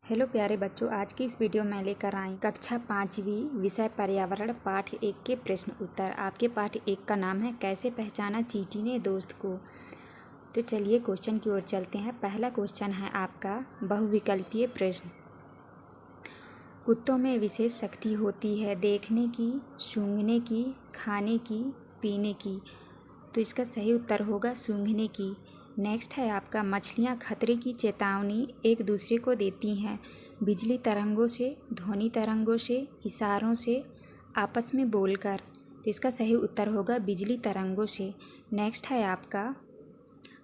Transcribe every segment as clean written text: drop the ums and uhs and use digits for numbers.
Hello प्यारे बच्चों, आज की इस वीडियो में लेकर आई कक्षा 5वीं विषय पर्यावरण पाठ 1 के प्रश्न उत्तर। आपके पाठ 1 का नाम है कैसे पहचाना चींटी ने दोस्त को। तो चलिए क्वेश्चन की ओर चलते हैं। पहला क्वेश्चन है आपका बहुविकल्पीय प्रश्न। कुत्तों में विशेष शक्ति होती है देखने की, सूंघने की, खाने की, पीने की। तो इसका सही उत्तर होगा सूंघने की। नेक्स्ट है आपका मछलियाँ खतरे की चेतावनी एक दूसरे को देती हैं बिजली तरंगों से, ध्वनि तरंगों से, इशारों से, आपस में बोलकर। तो इसका सही उत्तर होगा बिजली तरंगों से। नेक्स्ट है आपका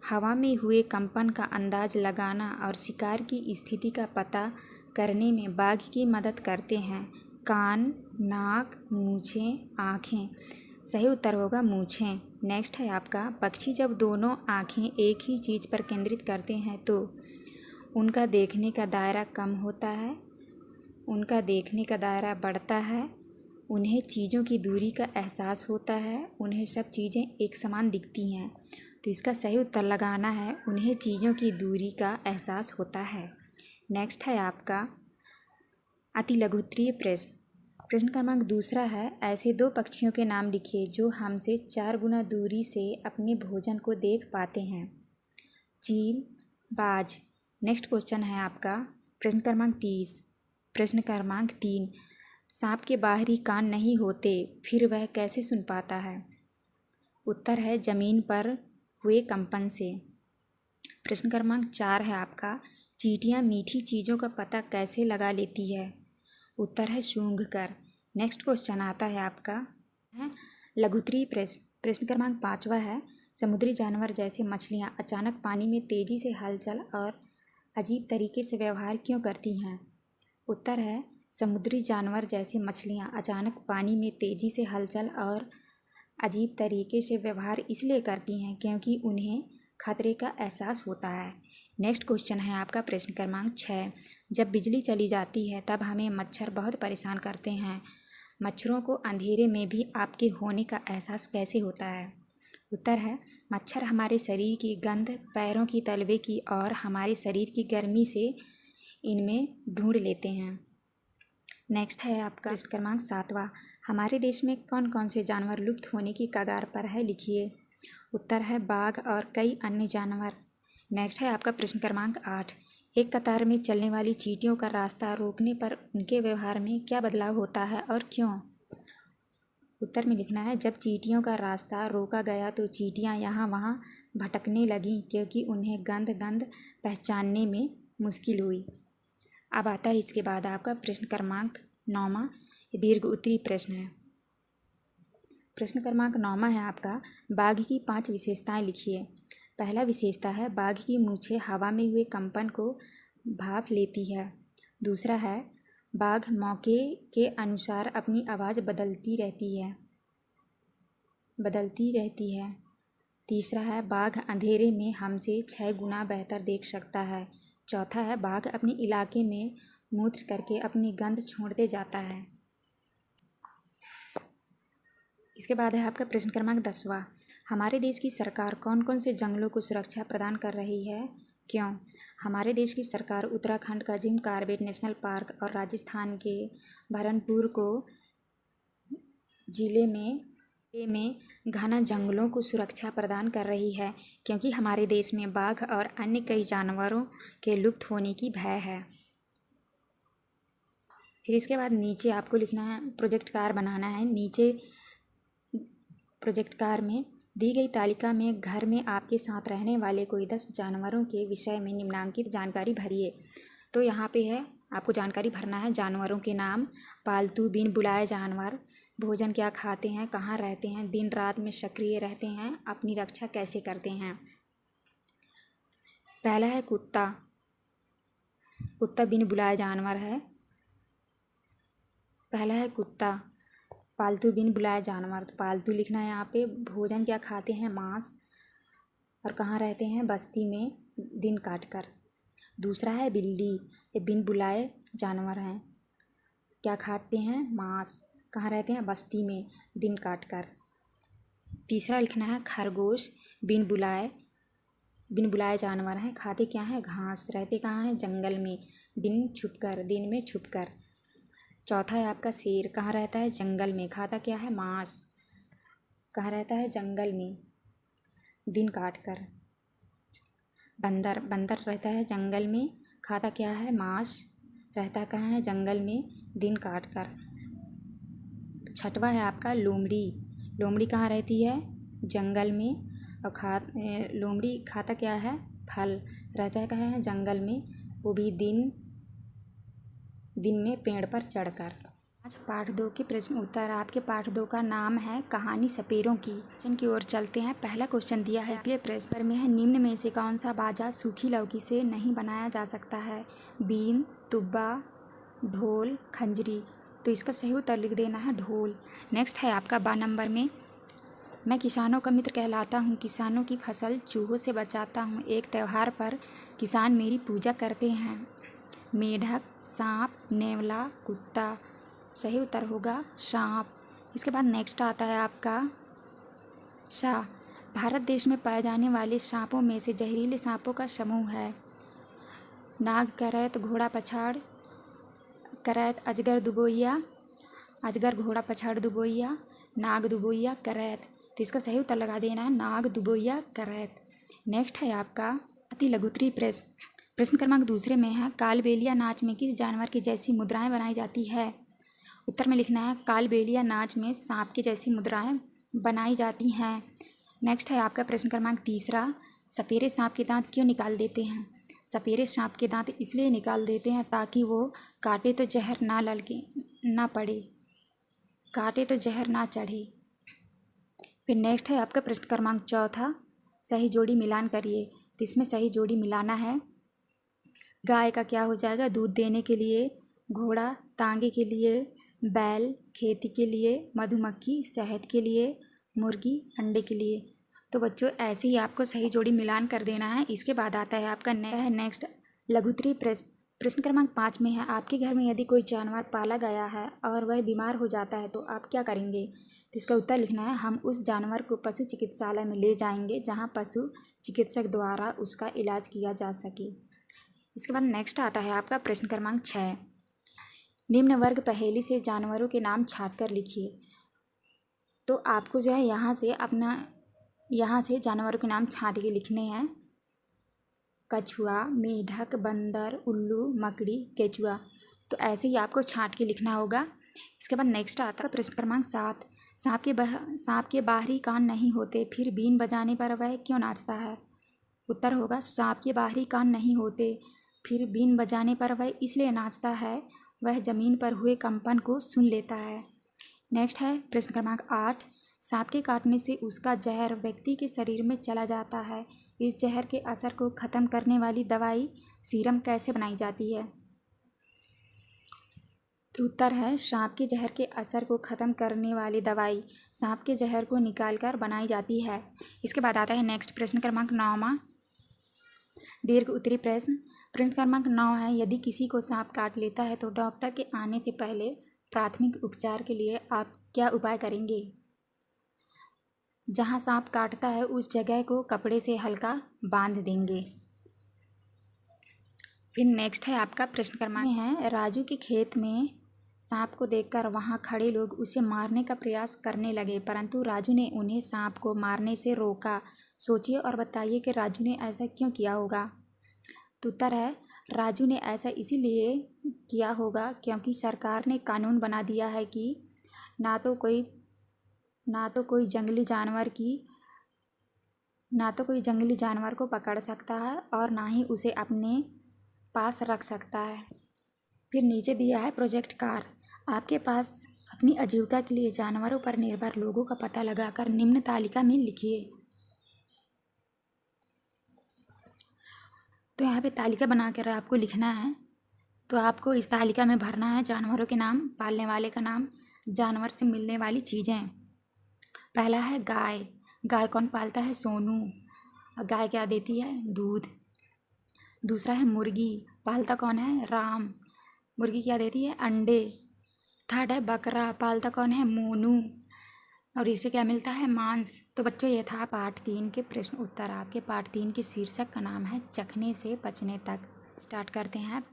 हवा में हुए कंपन का अंदाज लगाना और शिकार की स्थिति का पता करने में बाघ की मदद करते हैं कान, नाक, मूंछें, आँखें। सही उत्तर होगा मूंछें। नेक्स्ट है आपका पक्षी जब दोनों आँखें एक ही चीज़ पर केंद्रित करते हैं तो उनका देखने का दायरा कम होता है, उनका देखने का दायरा बढ़ता है, उन्हें चीज़ों की दूरी का एहसास होता है, उन्हें सब चीज़ें एक समान दिखती हैं। तो इसका सही उत्तर लगाना है उन्हें चीज़ों की दूरी का एहसास होता है। नेक्स्ट है आपका अति लघुत्तरीय प्रश्न। प्रश्न क्रमांक 2 है ऐसे 2 पक्षियों के नाम लिखिए जो हमसे 4 गुना दूरी से अपने भोजन को देख पाते हैं। चील, बाज। नेक्स्ट क्वेश्चन है आपका प्रश्न क्रमांक 30। प्रश्न क्रमांक 3 सांप के बाहरी कान नहीं होते फिर वह कैसे सुन पाता है। उत्तर है जमीन पर हुए कंपन से। प्रश्न क्रमांक 4 है आपका चींटियाँ मीठी चीज़ों का पता कैसे लगा लेती है। उत्तर है सूंघ कर। नेक्स्ट क्वेश्चन आता है आपका है लघुत्तरीय प्रश्न। प्रश्न क्रमांक 5 है समुद्री जानवर जैसे मछलियाँ अचानक पानी में तेज़ी से हलचल और अजीब तरीके से व्यवहार क्यों करती हैं। उत्तर है समुद्री जानवर जैसे मछलियाँ अचानक पानी में तेज़ी से हलचल और अजीब तरीके से व्यवहार इसलिए करती हैं क्योंकि उन्हें खतरे का एहसास होता है। नेक्स्ट क्वेश्चन है आपका प्रश्न क्रमांक 6। जब बिजली चली जाती है तब हमें मच्छर बहुत परेशान करते हैं। मच्छरों को अंधेरे में भी आपके होने का एहसास कैसे होता है। उत्तर है मच्छर हमारे शरीर की गंध, पैरों की तलवे की और हमारे शरीर की गर्मी से इनमें ढूंढ लेते हैं। नेक्स्ट है आपका प्रश्न क्रमांक 7। हमारे देश में कौन कौन से जानवर लुप्त होने की कगार पर है लिखिए। उत्तर है बाघ और कई अन्य जानवर। नेक्स्ट है आपका प्रश्न क्रमांक 8। एक कतार में चलने वाली चींटियों का रास्ता रोकने पर उनके व्यवहार में क्या बदलाव होता है और क्यों। उत्तर में लिखना है जब चींटियों का रास्ता रोका गया तो चींटियां यहाँ वहाँ भटकने लगीं क्योंकि उन्हें गंध पहचानने में मुश्किल हुई। अब आता है इसके बाद आपका प्रश्न क्रमांक 9। दीर्घ उत्तरीय प्रश्न है। प्रश्न क्रमांक 9 है आपका बाघ की 5 विशेषताएं लिखिए। पहला विशेषता है बाघ की मूंछें हवा में हुए कंपन को भाप लेती है। दूसरा है बाघ मौके के अनुसार अपनी आवाज़ बदलती रहती है। तीसरा है बाघ अंधेरे में हमसे 6 गुना बेहतर देख सकता है। चौथा है बाघ अपने इलाके में मूत्र करके अपनी गंध छोड़ते जाता है। इसके बाद है आपका प्रश्न क्रमांक 10। हमारे देश की सरकार कौन कौन से जंगलों को सुरक्षा प्रदान कर रही है, क्यों। हमारे देश की सरकार उत्तराखंड का जिम कॉर्बेट नेशनल पार्क और राजस्थान के बरनपुर को जिले में घना जंगलों को सुरक्षा प्रदान कर रही है क्योंकि हमारे देश में बाघ और अन्य कई जानवरों के लुप्त होने की भय है। फिर इसके बाद नीचे आपको लिखना है प्रोजेक्ट कार्ड बनाना है। नीचे प्रोजेक्ट कार्ड में दी गई तालिका में घर में आपके साथ रहने वाले कोई 10 जानवरों के विषय में निम्नलिखित जानकारी भरिए। तो यहाँ पे है आपको जानकारी भरना है जानवरों के नाम, पालतू बिन बुलाए जानवर, भोजन क्या खाते हैं, कहाँ रहते हैं, दिन रात में सक्रिय रहते हैं, अपनी रक्षा कैसे करते हैं। पहला है कुत्ता। कुत्ता बिन बुलाए जानवर है। पहला है कुत्ता पालतू बिन बुलाए जानवर। तो पालतू लिखना है यहाँ पे। भोजन क्या खाते हैं, मांस, और कहाँ रहते हैं, बस्ती में दिन काटकर। दूसरा है बिल्ली, ये बिन बुलाए जानवर हैं, क्या खाते हैं, मांस, कहाँ रहते हैं, बस्ती में दिन काटकर। तीसरा लिखना है खरगोश, बिन बुलाए जानवर हैं, खाते क्या हैं, घास, रहते कहाँ हैं, जंगल में दिन में छुपकर। चौथा है आपका शेर, कहाँ रहता है? जंगल में, खाता क्या है? मांस। कहाँ रहता है? जंगल में, दिन काट कर। बंदर रहता है जंगल में, खाता क्या है? मांस, रहता कहाँ है? जंगल में, दिन काट कर। छठवा है आपका लोमड़ी कहाँ रहती है? जंगल में, और लोमड़ी खाता क्या है? फल, रहता है कहाँ है? जंगल में, वो भी दिन में पेड़ पर चढ़कर। आज पाठ 2 के प्रश्न उत्तर। आपके पाठ 2 का नाम है कहानी सपेरों की। क्वेश्चन की ओर चलते हैं। पहला क्वेश्चन दिया है ये प्रश्न में है, निम्न में से कौन सा बाजा सूखी लौकी से नहीं बनाया जा सकता है? बीन, तुब्बा, ढोल, खंजरी। तो इसका सही उत्तर लिख देना है ढोल। नेक्स्ट है आपका 12 नंबर में, मैं किसानों का मित्र कहलाता हूँ, किसानों की फसल चूहों से बचाता हूँ, एक त्यौहार पर किसान मेरी पूजा करते हैं। मेढक, सांप, नेवला, कुत्ता। सही उत्तर होगा सांप। इसके बाद नेक्स्ट आता है आपका सा। भारत देश में पाए जाने वाले सांपों में से जहरीले सांपों का समूह है। नाग, करैत, घोड़ा पछाड़, करैत, अजगर, दुबोइया, अजगर, घोड़ा पछाड़, दुबोइया, नाग, दुबोइया, करैत। तो इसका सही उत्तर लगा देना है नाग, दुबोइया, करैत। नेक्स्ट है आपका अति लघुत्तरीय प्रश्न क्रमांक दूसरे में है, कालबेलिया नाच में किस जानवर की जैसी मुद्राएं बनाई जाती है? उत्तर में लिखना है कालबेलिया नाच में सांप की जैसी मुद्राएं बनाई जाती हैं। नेक्स्ट है आपका प्रश्न क्रमांक तीसरा, सपेरे सांप के दांत क्यों निकाल देते हैं? सपेरे सांप के दांत इसलिए निकाल देते हैं ताकि वो काटे तो जहर ना पड़े, काटे तो जहर ना चढ़े। फिर नेक्स्ट है आपका प्रश्न क्रमांक चौथा, सही जोड़ी मिलान करिए। तो इसमें सही जोड़ी मिलाना है, गाय का क्या हो जाएगा? दूध देने के लिए, घोड़ा तांगे के लिए, बैल खेती के लिए, मधुमक्खी शहद के लिए, मुर्गी अंडे के लिए। तो बच्चों ऐसे ही आपको सही जोड़ी मिलान कर देना है। इसके बाद आता है आपका नेक्स्ट लघुत्तरीय प्रश्न क्रमांक 5 में है, आपके घर में यदि कोई जानवर पाला गया है और वह बीमार हो जाता है तो आप क्या करेंगे? तो इसका उत्तर लिखना है, हम उस जानवर को पशु चिकित्सालय में ले जाएंगे जहाँ पशु चिकित्सक द्वारा उसका इलाज किया जा सके। इसके बाद नेक्स्ट आता है आपका प्रश्न क्रमांक 6, निम्न वर्ग पहेली से जानवरों के नाम छाट कर लिखिए। तो आपको जो है यहाँ से जानवरों के नाम छाट के लिखने हैं, कछुआ, मेढक, बंदर, उल्लू, मकड़ी, केचुआ। तो ऐसे ही आपको छाट के लिखना होगा। इसके बाद नेक्स्ट आता है प्रश्न क्रमांक 7, सांप के बाहरी कान नहीं होते फिर बीन बजाने पर वह क्यों नाचता है? उत्तर होगा सांप के बाहरी कान नहीं होते फिर बीन बजाने पर वह इसलिए नाचता है, वह जमीन पर हुए कंपन को सुन लेता है। नेक्स्ट है प्रश्न क्रमांक 8, सांप के काटने से उसका जहर व्यक्ति के शरीर में चला जाता है, इस जहर के असर को ख़त्म करने वाली दवाई सीरम कैसे बनाई जाती है? तो उत्तर है सांप के जहर के असर को ख़त्म करने वाली दवाई सांप के जहर को निकालकर बनाई जाती है। इसके बाद आता है नेक्स्ट प्रश्न क्रमांक 9वां, दीर्घ उत्तरीय प्रश्न क्रमांक 9 है, यदि किसी को सांप काट लेता है तो डॉक्टर के आने से पहले प्राथमिक उपचार के लिए आप क्या उपाय करेंगे? जहाँ सांप काटता है उस जगह को कपड़े से हल्का बांध देंगे। फिर नेक्स्ट है आपका प्रश्न क्रमांक है, राजू के खेत में सांप को देखकर वहाँ खड़े लोग उसे मारने का प्रयास करने लगे, परंतु राजू ने उन्हें सांप को मारने से रोका। सोचिए और बताइए कि राजू ने ऐसा क्यों किया होगा? तो उत्तर है राजू ने ऐसा इसीलिए किया होगा क्योंकि सरकार ने कानून बना दिया है कि ना तो कोई जंगली जानवर को पकड़ सकता है और ना ही उसे अपने पास रख सकता है। फिर नीचे दिया है प्रोजेक्ट कार, आपके पास अपनी आजीविका के लिए जानवरों पर निर्भर लोगों का पता लगाकर निम्न तालिका में लिखिए। तो यहाँ पे तालिका बनाकर आपको लिखना है। तो आपको इस तालिका में भरना है जानवरों के नाम, पालने वाले का नाम, जानवर से मिलने वाली चीज़ें। पहला है गाय, गाय कौन पालता है? सोनू। गाय क्या देती है? दूध। दूसरा है मुर्गी, पालता कौन है? राम। मुर्गी क्या देती है? अंडे। थर्ड है बकरा, पालता कौन है? मोनू, और इससे क्या मिलता है? मांस। तो बच्चों ये था पार्ट 3 के प्रश्न उत्तर। आपके पार्ट 3 के शीर्षक का नाम है चखने से पचने तक। स्टार्ट करते हैं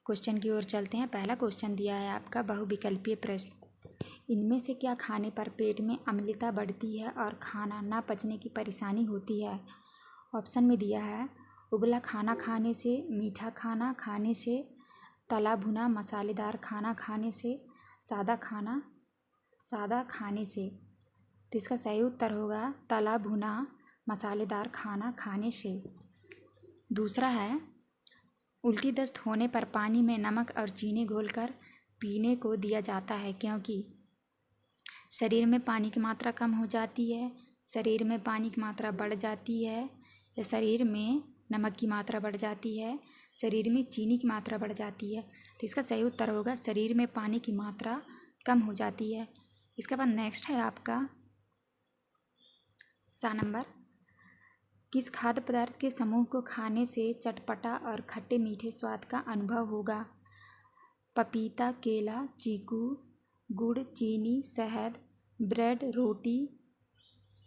क्वेश्चन की ओर चलते हैं। पहला क्वेश्चन दिया है आपका बहुविकल्पीय प्रश्न, इनमें से क्या खाने पर पेट में अम्लता बढ़ती है और खाना न पचने की परेशानी होती है। ऑप्शन में दिया है उबला खाना खाने से, मीठा खाना खाने से, तला भुना मसालेदार खाना खाने से, सादा खाने से। तो इसका सही उत्तर होगा तला भुना मसालेदार खाना खाने से। दूसरा है उल्टी दस्त होने पर पानी में नमक और चीनी घोलकर पीने को दिया जाता है क्योंकि शरीर में पानी की मात्रा कम हो जाती है, शरीर में पानी की मात्रा बढ़ जाती है, या शरीर में नमक की मात्रा बढ़ जाती है, शरीर में चीनी की मात्रा बढ़ जाती है। तो इसका सही उत्तर होगा शरीर में पानी की मात्रा कम हो जाती है। इसके बाद नेक्स्ट है आपका 7 नंबर, किस खाद्य पदार्थ के समूह को खाने से चटपटा और खट्टे मीठे स्वाद का अनुभव होगा। पपीता, केला, चीकू, गुड़, चीनी, शहद, ब्रेड, रोटी,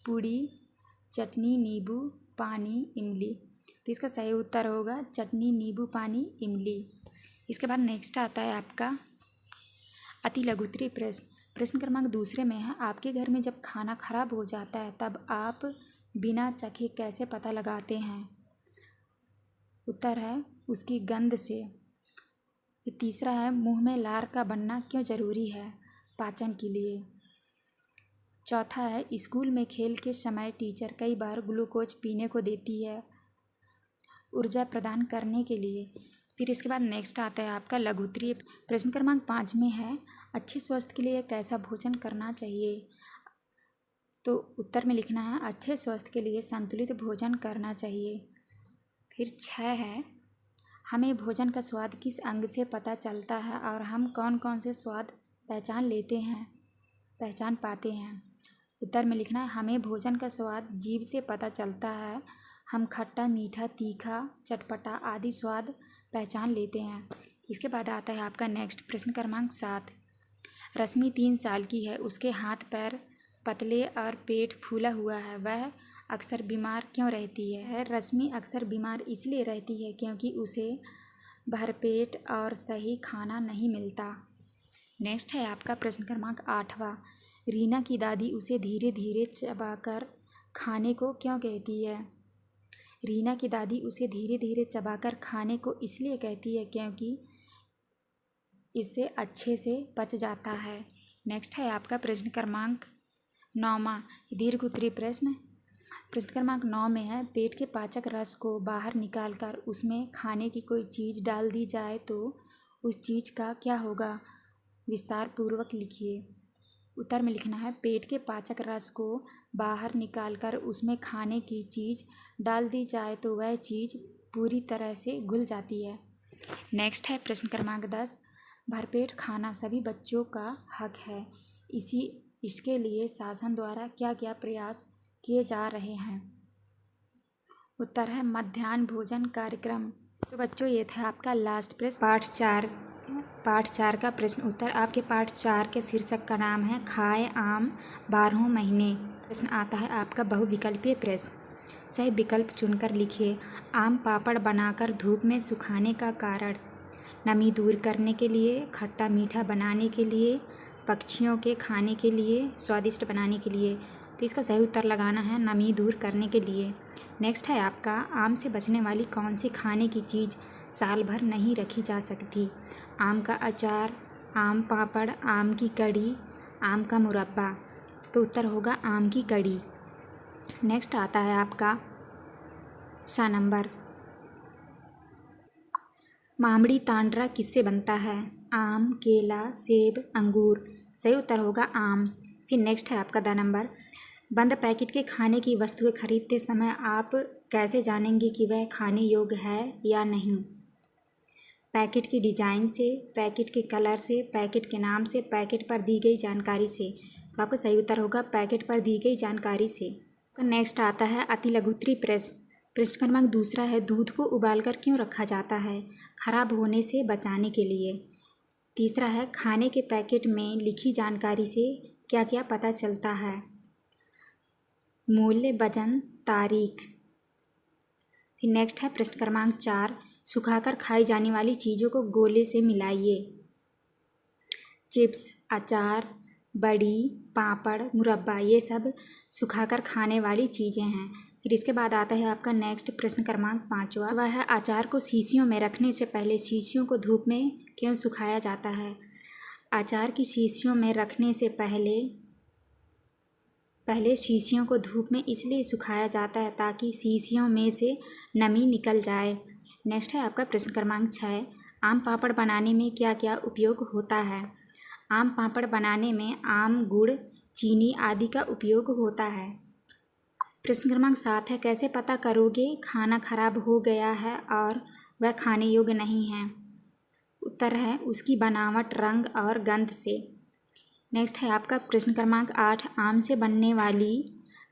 पूड़ी, चटनी, नींबू, पानी, इमली। तो इसका सही उत्तर होगा चटनी, नींबू, पानी, इमली। इसके बाद नेक्स्ट आता है आपका अति लघुत्तरीय प्रश्न। प्रश्न क्रमांक दूसरे में है आपके घर में जब खाना खराब हो जाता है तब आप बिना चखे कैसे पता लगाते हैं। उत्तर है उसकी गंध से। तीसरा है मुंह में लार का बनना क्यों जरूरी है। पाचन के लिए। चौथा है स्कूल में खेल के समय टीचर कई बार ग्लूकोज पीने को देती है ऊर्जा प्रदान करने के लिए। फिर इसके बाद नेक्स्ट आता है आपका लघुत्तरीय प्रश्न क्रमांक 5 में है अच्छे स्वास्थ्य के लिए कैसा भोजन करना चाहिए। तो उत्तर में लिखना है अच्छे स्वास्थ्य के लिए संतुलित भोजन करना चाहिए। फिर 6 है हमें भोजन का स्वाद किस अंग से पता चलता है और हम कौन कौन से स्वाद पहचान पाते हैं। उत्तर में लिखना है हमें भोजन का स्वाद जीभ से पता चलता है, हम खट्टा, मीठा, तीखा, चटपटा आदि स्वाद पहचान लेते हैं। इसके बाद आता है आपका नेक्स्ट प्रश्न क्रमांक 7। रश्मि 3 साल की है, उसके हाथ पैर पतले और पेट फूला हुआ है, वह अक्सर बीमार क्यों रहती है। रश्मि अक्सर बीमार इसलिए रहती है क्योंकि उसे भरपेट और सही खाना नहीं मिलता। नेक्स्ट है आपका प्रश्न क्रमांक 8वां। रीना की दादी उसे धीरे धीरे चबाकर खाने को क्यों कहती है। रीना की दादी उसे धीरे धीरे चबाकर खाने को इसलिए कहती है क्योंकि इससे अच्छे से पच जाता है। नेक्स्ट है आपका प्रश्न क्रमांक 9वां दीर्घ उत्तरीय प्रश्न। प्रश्न क्रमांक 9 में है पेट के पाचक रस को बाहर निकालकर उसमें खाने की कोई चीज़ डाल दी जाए तो उस चीज़ का क्या होगा। विस्तार पूर्वक लिखिए। उत्तर में लिखना है पेट के पाचक रस को बाहर निकालकर उसमें खाने की चीज़ डाल दी जाए तो वह चीज़ पूरी तरह से घुल जाती है। नेक्स्ट है प्रश्न क्रमांक 10। भरपेट खाना सभी बच्चों का हक है, इसके लिए शासन द्वारा क्या क्या प्रयास किए जा रहे हैं। उत्तर है मध्याह्न भोजन कार्यक्रम। तो बच्चों ये था आपका लास्ट प्रश्न पाठ 4 का प्रश्न उत्तर। आपके पाठ 4 के शीर्षक का नाम है खाए आम 12 महीने। प्रश्न आता है आपका बहुविकल्पीय प्रश्न। सही विकल्प चुनकर लिखिए। आम पापड़ बनाकर धूप में सुखाने का कारण। नमी दूर करने के लिए, खट्टा मीठा बनाने के लिए, पक्षियों के खाने के लिए, स्वादिष्ट बनाने के लिए। तो इसका सही उत्तर लगाना है नमी दूर करने के लिए। नेक्स्ट है आपका आम से बचने वाली कौन सी खाने की चीज़ साल भर नहीं रखी जा सकती। आम का अचार, आम पापड़, आम की कड़ी, आम का मुरब्बा। तो उत्तर होगा आम की कड़ी। नेक्स्ट आता है आपका 6 नंबर। मामड़ी तांड्रा किससे बनता है। आम, केला, सेब, अंगूर। सही उत्तर होगा आम। फिर नेक्स्ट है आपका 10 नंबर। बंद पैकेट के खाने की वस्तुएं खरीदते समय आप कैसे जानेंगे कि वह खाने योग्य है या नहीं। पैकेट की डिज़ाइन से, पैकेट के कलर से, पैकेट के नाम से, पैकेट पर दी गई जानकारी से। तो आपका सही उत्तर होगा पैकेट पर दी गई जानकारी से। तो नेक्स्ट आता है अति लघुत्तरीय प्रश्न। प्रश्न क्रमांक 2 है दूध को उबालकर क्यों रखा जाता है। खराब होने से बचाने के लिए। तीसरा है खाने के पैकेट में लिखी जानकारी से क्या क्या पता चलता है। मूल्य, वजन, तारीख। फिर नेक्स्ट है प्रश्न क्रमांक 4। सुखाकर खाई जाने वाली चीज़ों को गोले से मिलाइए। चिप्स, अचार, बड़ी, पापड़, मुरब्बा ये सब सुखाकर खाने वाली चीज़ें हैं। फिर इसके बाद आता है आपका नेक्स्ट प्रश्न क्रमांक 5वां। वह है अचार को शीशियों में रखने से पहले शीशियों को धूप में क्यों सुखाया जाता है? अचार की शीशियों में रखने से पहले शीशियों को धूप में इसलिए सुखाया जाता है ताकि शीशियों में से नमी निकल जाए। नेक्स्ट है आपका प्रश्न क्रमांक 6। आम पापड़ बनाने में क्या क्या उपयोग होता है? आम पापड़ बनाने में आम, गुड़, चीनी आदि का उपयोग होता है। प्रश्न क्रमांक 7 है कैसे पता करोगे खाना खराब हो गया है और वह खाने योग्य नहीं है? उत्तर है उसकी बनावट, रंग और गंध से। नेक्स्ट है आपका प्रश्न क्रमांक 8। आम से बनने वाली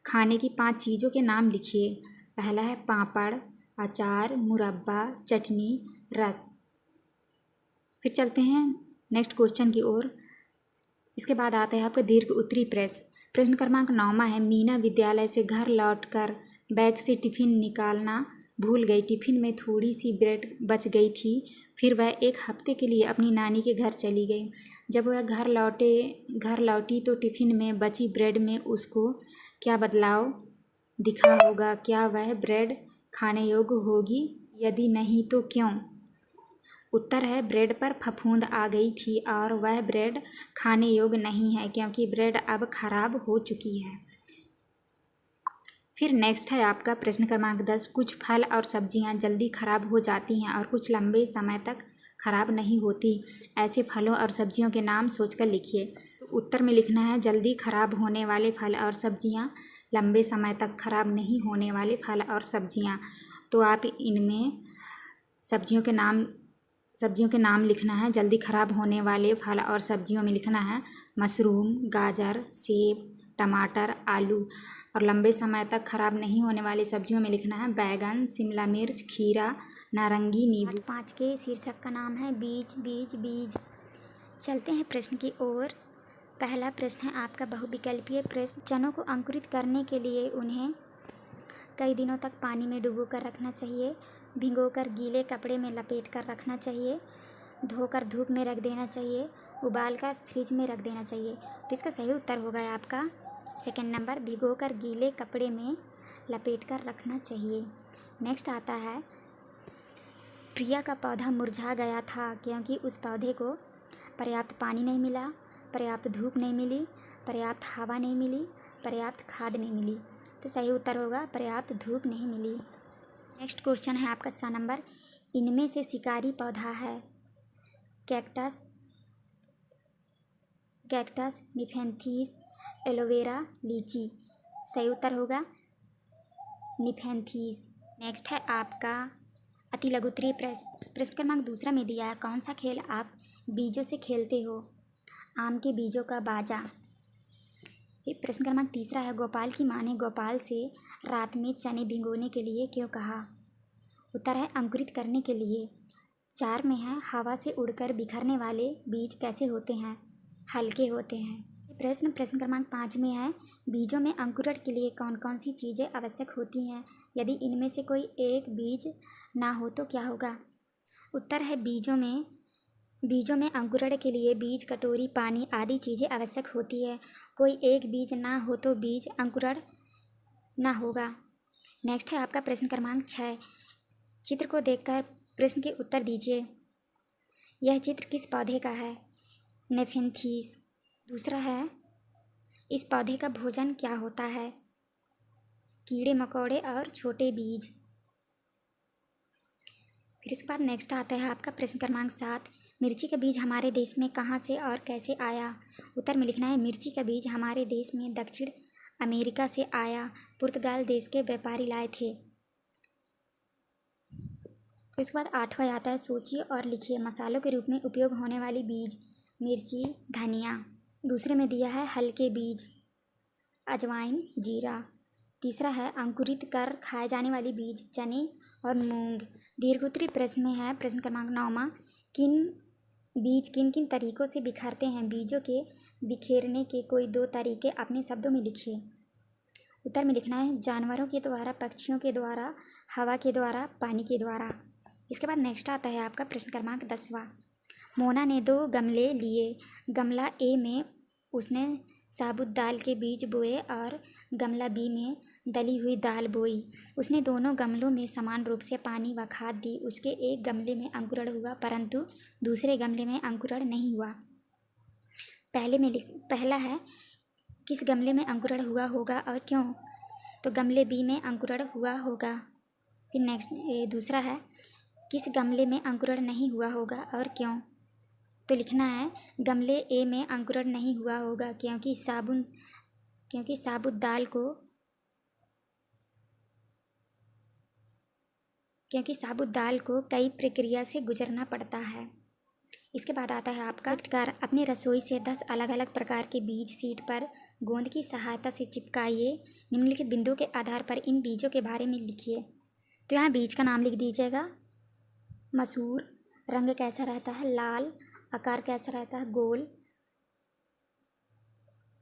खाने की 5 चीज़ों के नाम लिखिए। पहला है पापड़, अचार, मुरब्बा, चटनी, रस। फिर चलते हैं नेक्स्ट क्वेश्चन की ओर। इसके बाद आता है आपका दीर्घ उत्तरी प्रश्न। प्रश्न क्रमांक 9वां है मीना विद्यालय से घर लौटकर बैग से टिफ़िन निकालना भूल गई। टिफ़िन में थोड़ी सी ब्रेड बच गई थी। फिर वह एक हफ्ते के लिए अपनी नानी के घर चली गई। जब वह घर लौटी तो टिफ़िन में बची ब्रेड में उसको क्या बदलाव दिखा होगा? क्या वह ब्रेड खाने योग्य होगी? यदि नहीं तो क्यों? उत्तर है ब्रेड पर फफूंद आ गई थी और वह ब्रेड खाने योग्य नहीं है क्योंकि ब्रेड अब खराब हो चुकी है। फिर नेक्स्ट है आपका प्रश्न क्रमांक 10। कुछ फल और सब्जियां जल्दी खराब हो जाती हैं और कुछ लंबे समय तक खराब नहीं होती। ऐसे फलों और सब्जियों के नाम सोचकर लिखिए। तो उत्तर में लिखना है जल्दी खराब होने वाले फल और सब्जियां, लंबे समय तक खराब नहीं होने वाले फल और सब्जियां। तो आप इनमें सब्जियों के नाम लिखना है। जल्दी खराब होने वाले फल और सब्जियों में लिखना है मशरूम, गाजर, सेब, टमाटर, आलू। और लंबे समय तक खराब नहीं होने वाली सब्जियों में लिखना है बैगन, शिमला मिर्च, खीरा, नारंगी, नींबू। 5 के शीर्षक का नाम है बीज बीज बीज। चलते हैं प्रश्न की ओर। पहला प्रश्न है आपका बहुविकल्पीय प्रश्न। चनों को अंकुरित करने के लिए उन्हें कई दिनों तक पानी में डुबो कर रखना चाहिए, भिगोकर गीले कपड़े में लपेट कर रखना चाहिए, धोकर धूप में रख देना चाहिए, उबालकर फ्रिज में रख देना चाहिए। तो इसका सही उत्तर होगा आपका सेकंड नंबर, भिगोकर गीले कपड़े में लपेट कर रखना चाहिए। नेक्स्ट आता है प्रिया का पौधा मुरझा गया था क्योंकि उस पौधे को पर्याप्त पानी नहीं मिला, पर्याप्त धूप नहीं मिली, पर्याप्त हवा नहीं मिली, पर्याप्त खाद नहीं मिली। तो सही उत्तर होगा पर्याप्त धूप नहीं मिली। नेक्स्ट क्वेश्चन है आपका 7 नंबर। इनमें से शिकारी पौधा है कैक्टस, निफेंथीस, एलोवेरा, लीची। सही उत्तर होगा निफेंथीस। नेक्स्ट है आपका अति लघु उत्तरीय प्रश्न। प्रश्न क्रमांक 2 में दिया है कौन सा खेल आप बीजों से खेलते हो? आम के बीजों का बाजा। प्रश्न क्रमांक 3 है गोपाल की माँ ने गोपाल से रात में चने भिगोने के लिए क्यों कहा? उत्तर है अंकुरित करने के लिए। 4 में है हवा से उड़कर बिखरने वाले बीज कैसे होते हैं? हल्के होते हैं। प्रश्न क्रमांक 5 में है बीजों में अंकुरण के लिए कौन कौन सी चीज़ें आवश्यक होती हैं? यदि इनमें से कोई एक बीज ना हो तो क्या होगा? उत्तर है बीजों में अंकुरण के लिए बीज, कटोरी, पानी आदि चीज़ें आवश्यक होती है। कोई एक बीज ना हो तो बीज अंकुरण ना होगा। नेक्स्ट है आपका प्रश्न क्रमांक 6। चित्र को देखकर प्रश्न के उत्तर दीजिए। यह चित्र किस पौधे का है? नेफेंथीस। दूसरा है इस पौधे का भोजन क्या होता है? कीड़े मकोड़े और छोटे बीज। फिर इसके बाद नेक्स्ट आता है आपका प्रश्न क्रमांक 7। मिर्ची का बीज हमारे देश में कहाँ से और कैसे आया? उत्तर में लिखना है मिर्ची का बीज हमारे देश में दक्षिण अमेरिका से आया। पुर्तगाल देश के व्यापारी लाए थे। इसके बाद 8वां आता है सोचिए और लिखिए मसालों के रूप में उपयोग होने वाली बीज। मिर्ची, धनिया। दूसरे में दिया है हल्के बीज, अजवाइन, जीरा। तीसरा है अंकुरित कर खाए जाने वाली बीज, चने और मूंग। दीर्घोत्तरी प्रश्न में है प्रश्न क्रमांक 9वां किन किन तरीकों से बिखरते हैं? बीजों के बिखेरने के कोई 2 तरीके अपने शब्दों में लिखिए। उत्तर में लिखना है जानवरों के द्वारा, पक्षियों के द्वारा, हवा के द्वारा, पानी के द्वारा। इसके बाद नेक्स्ट आता है आपका प्रश्न क्रमांक 10वां। मोना ने 2 गमले लिए। गमला ए में उसने साबुत दाल के बीज बोए और गमला बी में दली हुई दाल बोई। उसने दोनों गमलों में समान रूप से पानी व खाद दी। उसके एक गमले में अंकुरण हुआ परंतु दूसरे गमले में अंकुरण नहीं हुआ। पहला है किस गमले में अंकुरण हुआ होगा और क्यों? तो गमले बी में अंकुरण हुआ होगा। फिर नेक्स्ट दूसरा है किस गमले में अंकुरण नहीं हुआ होगा और क्यों? तो लिखना है गमले ए में अंकुरण नहीं हुआ होगा क्योंकि साबुत दाल को कई प्रक्रिया से गुजरना पड़ता है। इसके बाद आता है आपका कार। अपनी रसोई से 10 अलग अलग प्रकार के बीज सीट पर गोंद की सहायता से चिपकाइए। निम्नलिखित बिंदुओं के आधार पर इन बीजों के बारे में लिखिए। तो यहाँ बीज का नाम लिख दीजिएगा। मसूर, रंग कैसा रहता है? लाल। आकार कैसा रहता है?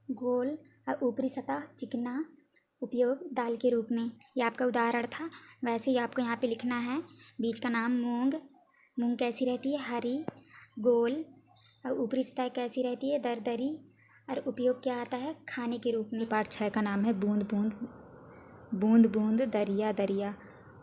गोल और ऊपरी सतह चिकना। उपयोग दाल के रूप में। यह आपका उदाहरण था। वैसे ही आपको यहाँ पे लिखना है बीज का नाम। मूंग कैसी रहती है? हरी, गोल और ऊपरी सतह कैसी रहती है? दरदरी। और उपयोग क्या आता है? खाने के रूप में। पार्ट 6 का नाम है बूंद बूंद दरिया दरिया।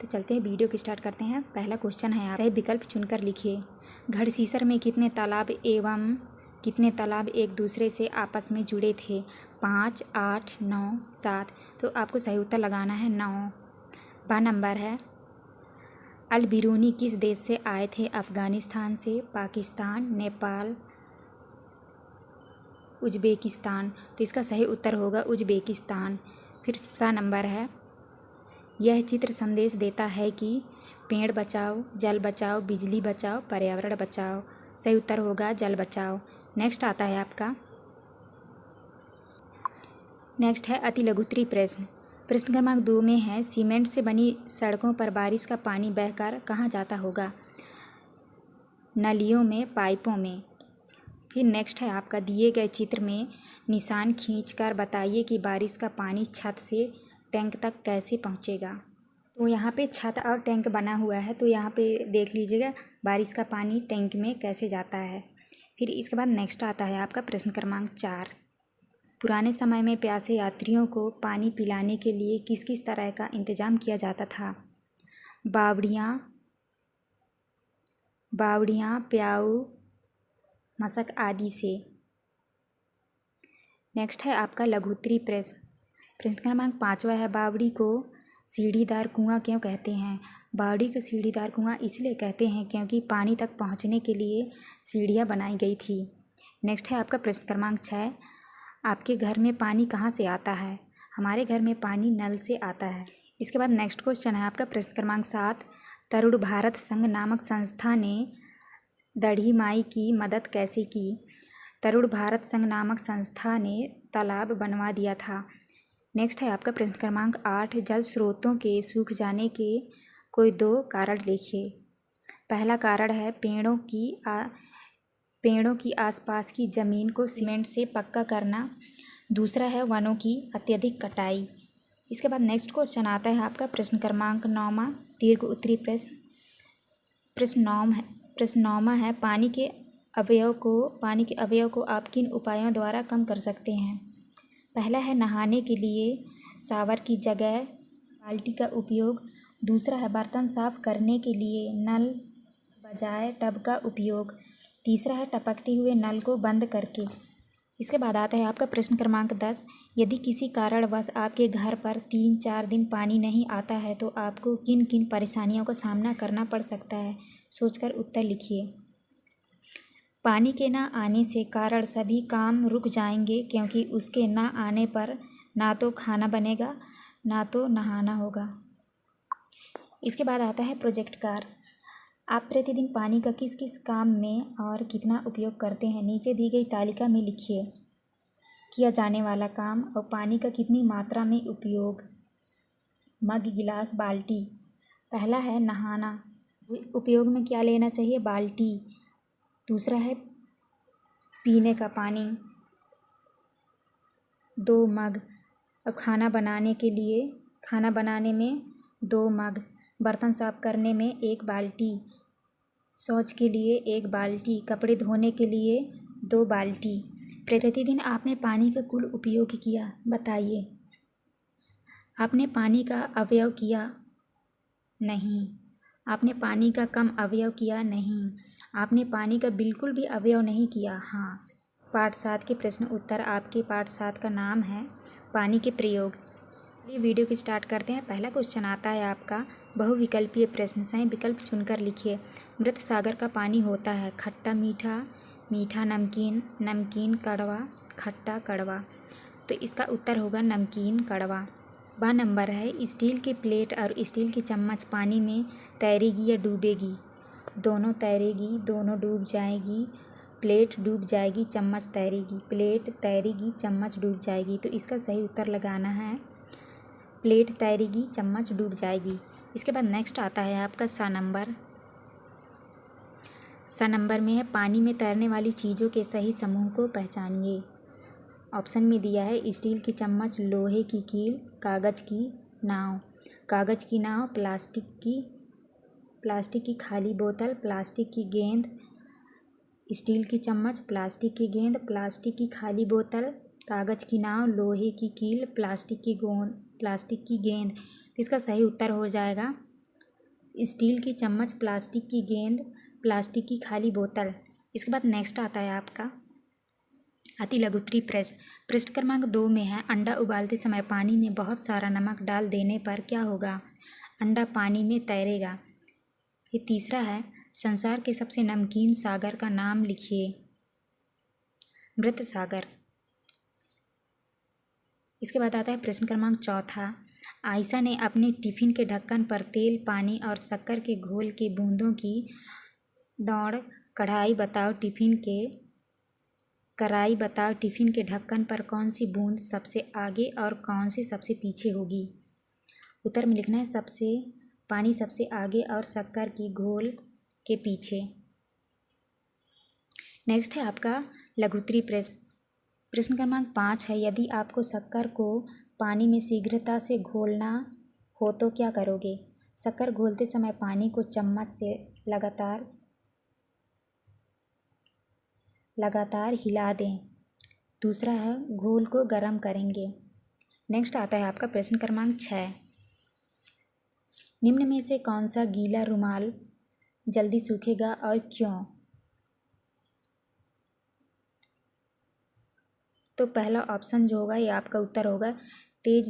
तो चलते हैं वीडियो को स्टार्ट करते हैं। पहला क्वेश्चन है, आप सही विकल्प चुनकर लिखिए। घड़सीसर में कितने तालाब एवं कितने तालाब एक दूसरे से आपस में जुड़े थे? 5, 8, 9, 7। तो आपको सही उत्तर लगाना है 9। ब नंबर है अल बिरूनी किस देश से आए थे? अफ़गानिस्तान से, पाकिस्तान, नेपाल, उज़्बेकिस्तान। तो इसका सही उत्तर होगा उज़्बेकिस्तान। फिर स नंबर है यह चित्र संदेश देता है कि पेड़ बचाओ, जल बचाओ, बिजली बचाओ, पर्यावरण बचाओ। सही उत्तर होगा जल बचाओ। नेक्स्ट आता है आपका नेक्स्ट है अति लघुत्तरीय प्रश्न। प्रश्न क्रमांक 2 में है सीमेंट से बनी सड़कों पर बारिश का पानी बहकर कहाँ जाता होगा? नलियों में, पाइपों में। फिर नेक्स्ट है आपका दिए गए चित्र में निशान खींचकर बताइए कि बारिश का पानी छत से टैंक तक कैसे पहुँचेगा। तो यहाँ पे छत और टैंक बना हुआ है, तो यहाँ पे देख लीजिएगा बारिश का पानी टैंक में कैसे जाता है। फिर इसके बाद नेक्स्ट आता है आपका प्रश्न क्रमांक 4। पुराने समय में प्यासे यात्रियों को पानी पिलाने के लिए किस किस तरह का इंतजाम किया जाता था? बावड़ियाँ, प्याऊ, मशक आदि से। नेक्स्ट है आपका लघुत्तरीय प्रश्न। प्रश्न क्रमांक 5वां है बावड़ी को सीढ़ीदार कुआं क्यों कहते हैं? बावड़ी को सीढ़ीदार कुआं इसलिए कहते हैं क्योंकि पानी तक पहुंचने के लिए सीढ़ियां बनाई गई थी। नेक्स्ट है आपका प्रश्न क्रमांक 6। आपके घर में पानी कहाँ से आता है? हमारे घर में पानी नल से आता है। इसके बाद नेक्स्ट क्वेश्चन है आपका प्रश्न क्रमांक 7। तरुण भारत संघ नामक संस्था ने दढ़ी माई की मदद कैसे की? तरुण भारत संघ नामक संस्था ने तालाब बनवा दिया था। नेक्स्ट है आपका प्रश्न क्रमांक 8। जल स्रोतों के सूख जाने के कोई 2 कारण लिखिए। पहला कारण है पेड़ों की आसपास की ज़मीन को सीमेंट से पक्का करना। दूसरा है वनों की अत्यधिक कटाई। इसके बाद नेक्स्ट क्वेश्चन आता है आपका प्रश्न क्रमांक 9वां दीर्घ उत्तरीय प्रश्न। प्रश्न 9वां है पानी के अवयव को आप किन उपायों द्वारा कम कर सकते हैं? पहला है नहाने के लिए शावर की जगह बाल्टी का उपयोग। दूसरा है बर्तन साफ करने के लिए नल बजाय टब का उपयोग। तीसरा है टपकते हुए नल को बंद करके। इसके बाद आता है आपका प्रश्न क्रमांक 10। यदि किसी कारणवश आपके घर पर 3-4 दिन पानी नहीं आता है तो आपको किन किन परेशानियों का सामना करना पड़ सकता है? सोचकर उत्तर लिखिए। पानी के ना आने से कारण सभी काम रुक जाएंगे क्योंकि उसके ना आने पर ना तो खाना बनेगा ना तो नहाना होगा। इसके बाद आता है प्रोजेक्ट कार्य। आप प्रतिदिन पानी का किस किस काम में और कितना उपयोग करते हैं? नीचे दी गई तालिका में लिखिए किया जाने वाला काम और पानी का कितनी मात्रा में उपयोग। मग, गिलास, बाल्टी। पहला है नहाना। उपयोग में क्या लेना चाहिए? बाल्टी। दूसरा है पीने का पानी 2 मग और खाना बनाने में 2 मग। बर्तन साफ करने में 1 बाल्टी, शौच के लिए 1 बाल्टी, कपड़े धोने के लिए 2 बाल्टी। प्रतिदिन आपने पानी का कुल उपयोग किया, बताइए। आपने पानी का अपव्यय किया? नहीं। आपने पानी का कम अपव्यय किया? नहीं। आपने पानी का बिल्कुल भी अपव्यय नहीं किया? हाँ। पाठ 7 के प्रश्न उत्तर। आपके पाठ 7 का नाम है पानी के प्रयोग। ये वीडियो की स्टार्ट करते हैं। पहला क्वेश्चन आता है आपका बहुविकल्पीय प्रश्न। सही विकल्प चुनकर लिखिए। मृत सागर का पानी होता है खट्टा मीठा, मीठा नमकीन, नमकीन कड़वा, खट्टा कड़वा। तो इसका उत्तर होगा नमकीन कड़वा। 12 नंबर है स्टील की प्लेट और स्टील की चम्मच पानी में तैरेगी या डूबेगी? दोनों तैरेगी, दोनों डूब जाएगी। प्लेट डूब जाएगी, चम्मच तैरेगी। प्लेट तैरेगी, चम्मच डूब जाएगी। तो इसका सही उत्तर लगाना है प्लेट तैरेगी, चम्मच डूब जाएगी। इसके बाद नेक्स्ट आता है आपका सा नंबर। सा नंबर में है पानी में तैरने वाली चीज़ों के सही समूह को पहचानिए। ऑप्शन में दिया है स्टील की चम्मच, लोहे की कील, कागज़ की नाव। कागज़ की नाव, प्लास्टिक की खाली बोतल, प्लास्टिक की गेंद, स्टील की चम्मच, प्लास्टिक की गेंद, प्लास्टिक की खाली बोतल, कागज़ की नाव, लोहे की कील, प्लास्टिक की गेंद। तो इसका सही उत्तर हो जाएगा स्टील की चम्मच, प्लास्टिक की गेंद, प्लास्टिक की खाली बोतल। इसके बाद नेक्स्ट आता है आपका अति लघुत्तरीय प्रश्न। पृष्ठ क्रमांक 2 में है अंडा उबालते समय पानी में बहुत सारा नमक डाल देने पर क्या होगा? अंडा पानी में तैरेगा। ये तीसरा है संसार के सबसे नमकीन सागर का नाम लिखिए। मृत सागर। इसके बाद आता है प्रश्न क्रमांक 4। आयशा ने अपने टिफिन के ढक्कन पर तेल, पानी और शक्कर के घोल के बूंदों की दौड़ कढ़ाई बताओ टिफिन के ढक्कन पर कौन सी बूंद सबसे आगे और कौन सी सबसे पीछे होगी? उत्तर में लिखना है पानी सबसे आगे और शक्कर की घोल के पीछे। नेक्स्ट है आपका लघुत्तरीय प्रश्न। प्रश्न क्रमांक 5 है यदि आपको शक्कर को पानी में शीघ्रता से घोलना हो तो क्या करोगे? शक्कर घोलते समय पानी को चम्मच से लगातार हिला दें। दूसरा है घोल को गर्म करेंगे। नेक्स्ट आता है आपका प्रश्न क्रमांक 6। निम्न में से कौन सा गीला रुमाल जल्दी सूखेगा और क्यों? तो पहला ऑप्शन जो होगा ये आपका उत्तर होगा तेज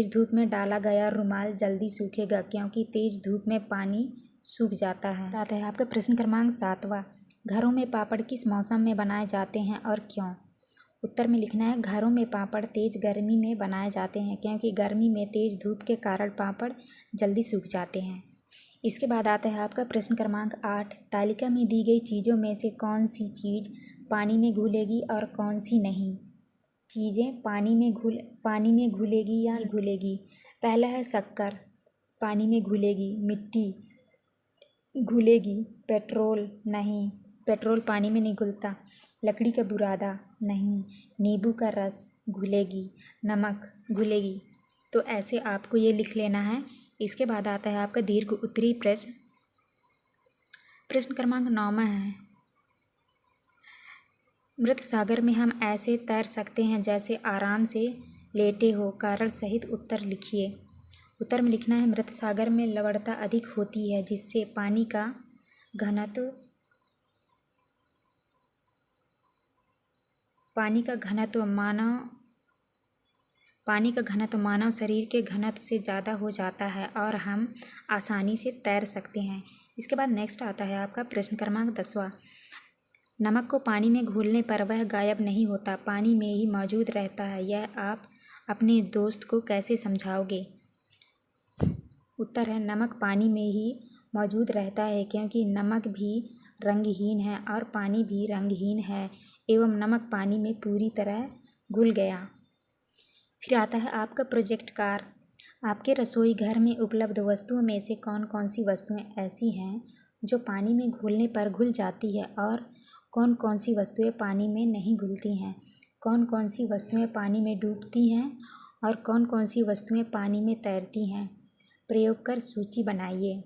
धूप में डाला गया रुमाल जल्दी सूखेगा क्योंकि तेज धूप में पानी सूख जाता है। आता है आपका प्रश्न क्रमांक 7। घरों में पापड़ किस मौसम में बनाए जाते हैं और क्यों? उत्तर में लिखना है घरों में पापड़ तेज गर्मी में बनाए जाते हैं क्योंकि गर्मी में तेज धूप के कारण पापड़ जल्दी सूख जाते हैं। इसके बाद आता है आपका प्रश्न क्रमांक 8। तालिका में दी गई चीज़ों में से कौन सी चीज़ पानी में घुलेगी और कौन सी नहीं? चीज़ें पानी में घुलेगी या नहीं घुलेगी? पहला है शक्कर, पानी में घुलेगी। मिट्टी घुलेगी। पेट्रोल नहीं, पेट्रोल पानी में नहीं घुलता। लकड़ी का बुरादा नहीं। नींबू का रस घुलेगी। नमक घुलेगी। तो ऐसे आपको ये लिख लेना है। इसके बाद आता है आपका दीर्घ उत्तरीय प्रश्न। प्रश्न क्रमांक 9 है मृत सागर में हम ऐसे तैर सकते हैं जैसे आराम से लेटे हो। कारण सहित उत्तर लिखिए। उत्तर में लिखना है मृत सागर में लवणता अधिक होती है जिससे पानी का घनत्व मानव शरीर के घनत्व से ज़्यादा हो जाता है और हम आसानी से तैर सकते हैं। इसके बाद नेक्स्ट आता है आपका प्रश्न क्रमांक 10। नमक को पानी में घोलने पर वह गायब नहीं होता, पानी में ही मौजूद रहता है। यह आप अपने दोस्त को कैसे समझाओगे? उत्तर है नमक पानी में ही मौजूद रहता है क्योंकि नमक भी रंगहीन है और पानी भी रंगहीन है एवं नमक पानी में पूरी तरह घुल गया। फिर आता है आपका प्रोजेक्ट कार। आपके रसोई घर में उपलब्ध वस्तुओं में से कौन कौन सी वस्तुएं ऐसी हैं जो पानी में घुलने पर घुल जाती है और कौन कौन सी वस्तुएं पानी में नहीं घुलती हैं? कौन कौन सी वस्तुएं पानी में डूबती हैं और कौन कौन सी वस्तुएं पानी में तैरती हैं? प्रयोग कर सूची बनाइए।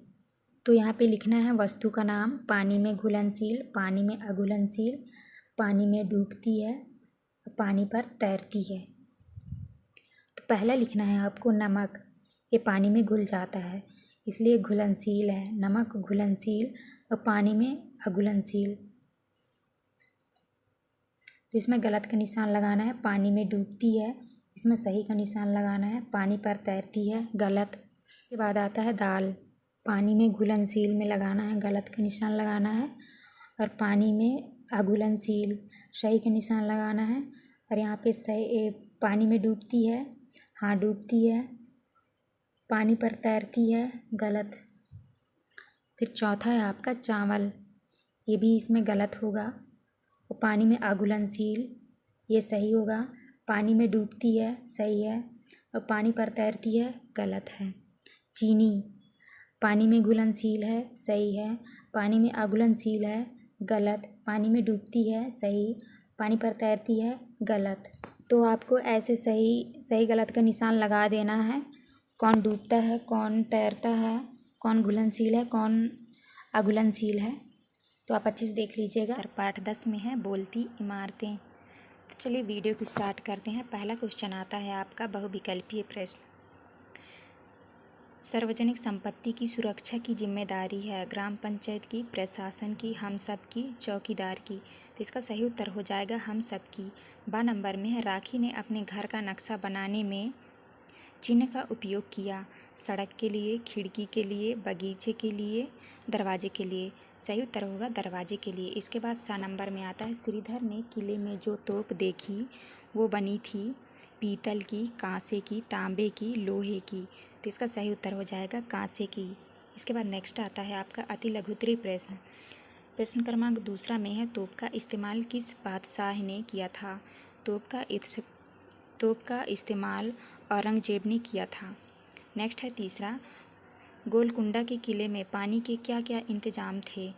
तो यहाँ पे लिखना है वस्तु का नाम, पानी में घुलनशील, पानी में अघुलनशील, पानी में डूबती है, पानी पर तैरती है। तो पहला लिखना है आपको नमक। ये पानी में घुल जाता है इसलिए घुलनशील है। नमक घुलनशील और पानी में अघुलनशील। तो इसमें गलत का निशान लगाना है। पानी में डूबती है, इसमें सही का निशान लगाना है। पानी पर तैरती है, गलत। के बाद आता है दाल। पानी में घुलनशील में लगाना है, गलत का निशान लगाना है। और पानी में अघुलनशील, सही का निशान लगाना है। और यहाँ पे सही पानी में डूबती है, हाँ डूबती है। पानी पर तैरती है, गलत। फिर चौथा है आपका चावल। ये भी इसमें गलत होगा। और पानी में अघुलनशील, ये सही होगा। पानी में डूबती है, सही है। और पानी पर तैरती है, गलत है। चीनी पानी में घुलनशील है, सही है। पानी में अघुलनशील है, गलत। पानी में डूबती है, सही। पानी पर तैरती है, गलत। तो आपको ऐसे सही गलत का निशान लगा देना है। कौन डूबता है, कौन तैरता है, कौन घुलनशील है, कौन अघुलनशील है। तो आप अच्छे से देख लीजिएगा। पाठ 10 में है बोलती इमारतें। तो चलिए वीडियो की स्टार्ट करते हैं। पहला क्वेश्चन आता है आपका बहुविकल्पीय प्रश्न। सार्वजनिक संपत्ति की सुरक्षा की जिम्मेदारी है ग्राम पंचायत की, प्रशासन की, हम सब की, चौकीदार की। तो इसका सही उत्तर हो जाएगा हम सब की। 12 नंबर में है राखी ने अपने घर का नक्शा बनाने में चिन्ह का उपयोग किया। सड़क के लिए, खिड़की के लिए, बगीचे के लिए, दरवाजे के लिए। सही उत्तर होगा दरवाजे के लिए। इसके बाद 7 नंबर में आता है श्रीधर ने किले में जो तोप देखी वो बनी थी पीतल की, कांसे की, तांबे की, लोहे की। तो इसका सही उत्तर हो जाएगा कांसे की। इसके बाद नेक्स्ट आता है आपका अति लघुत्तरीय प्रश्न। प्रश्न क्रमांक 2 में है तोप का इस्तेमाल किस बादशाह ने किया था। तोप का इस्तेमाल औरंगजेब ने किया था। नेक्स्ट है तीसरा, गोलकुंडा के किले में पानी के क्या क्या इंतजाम थे।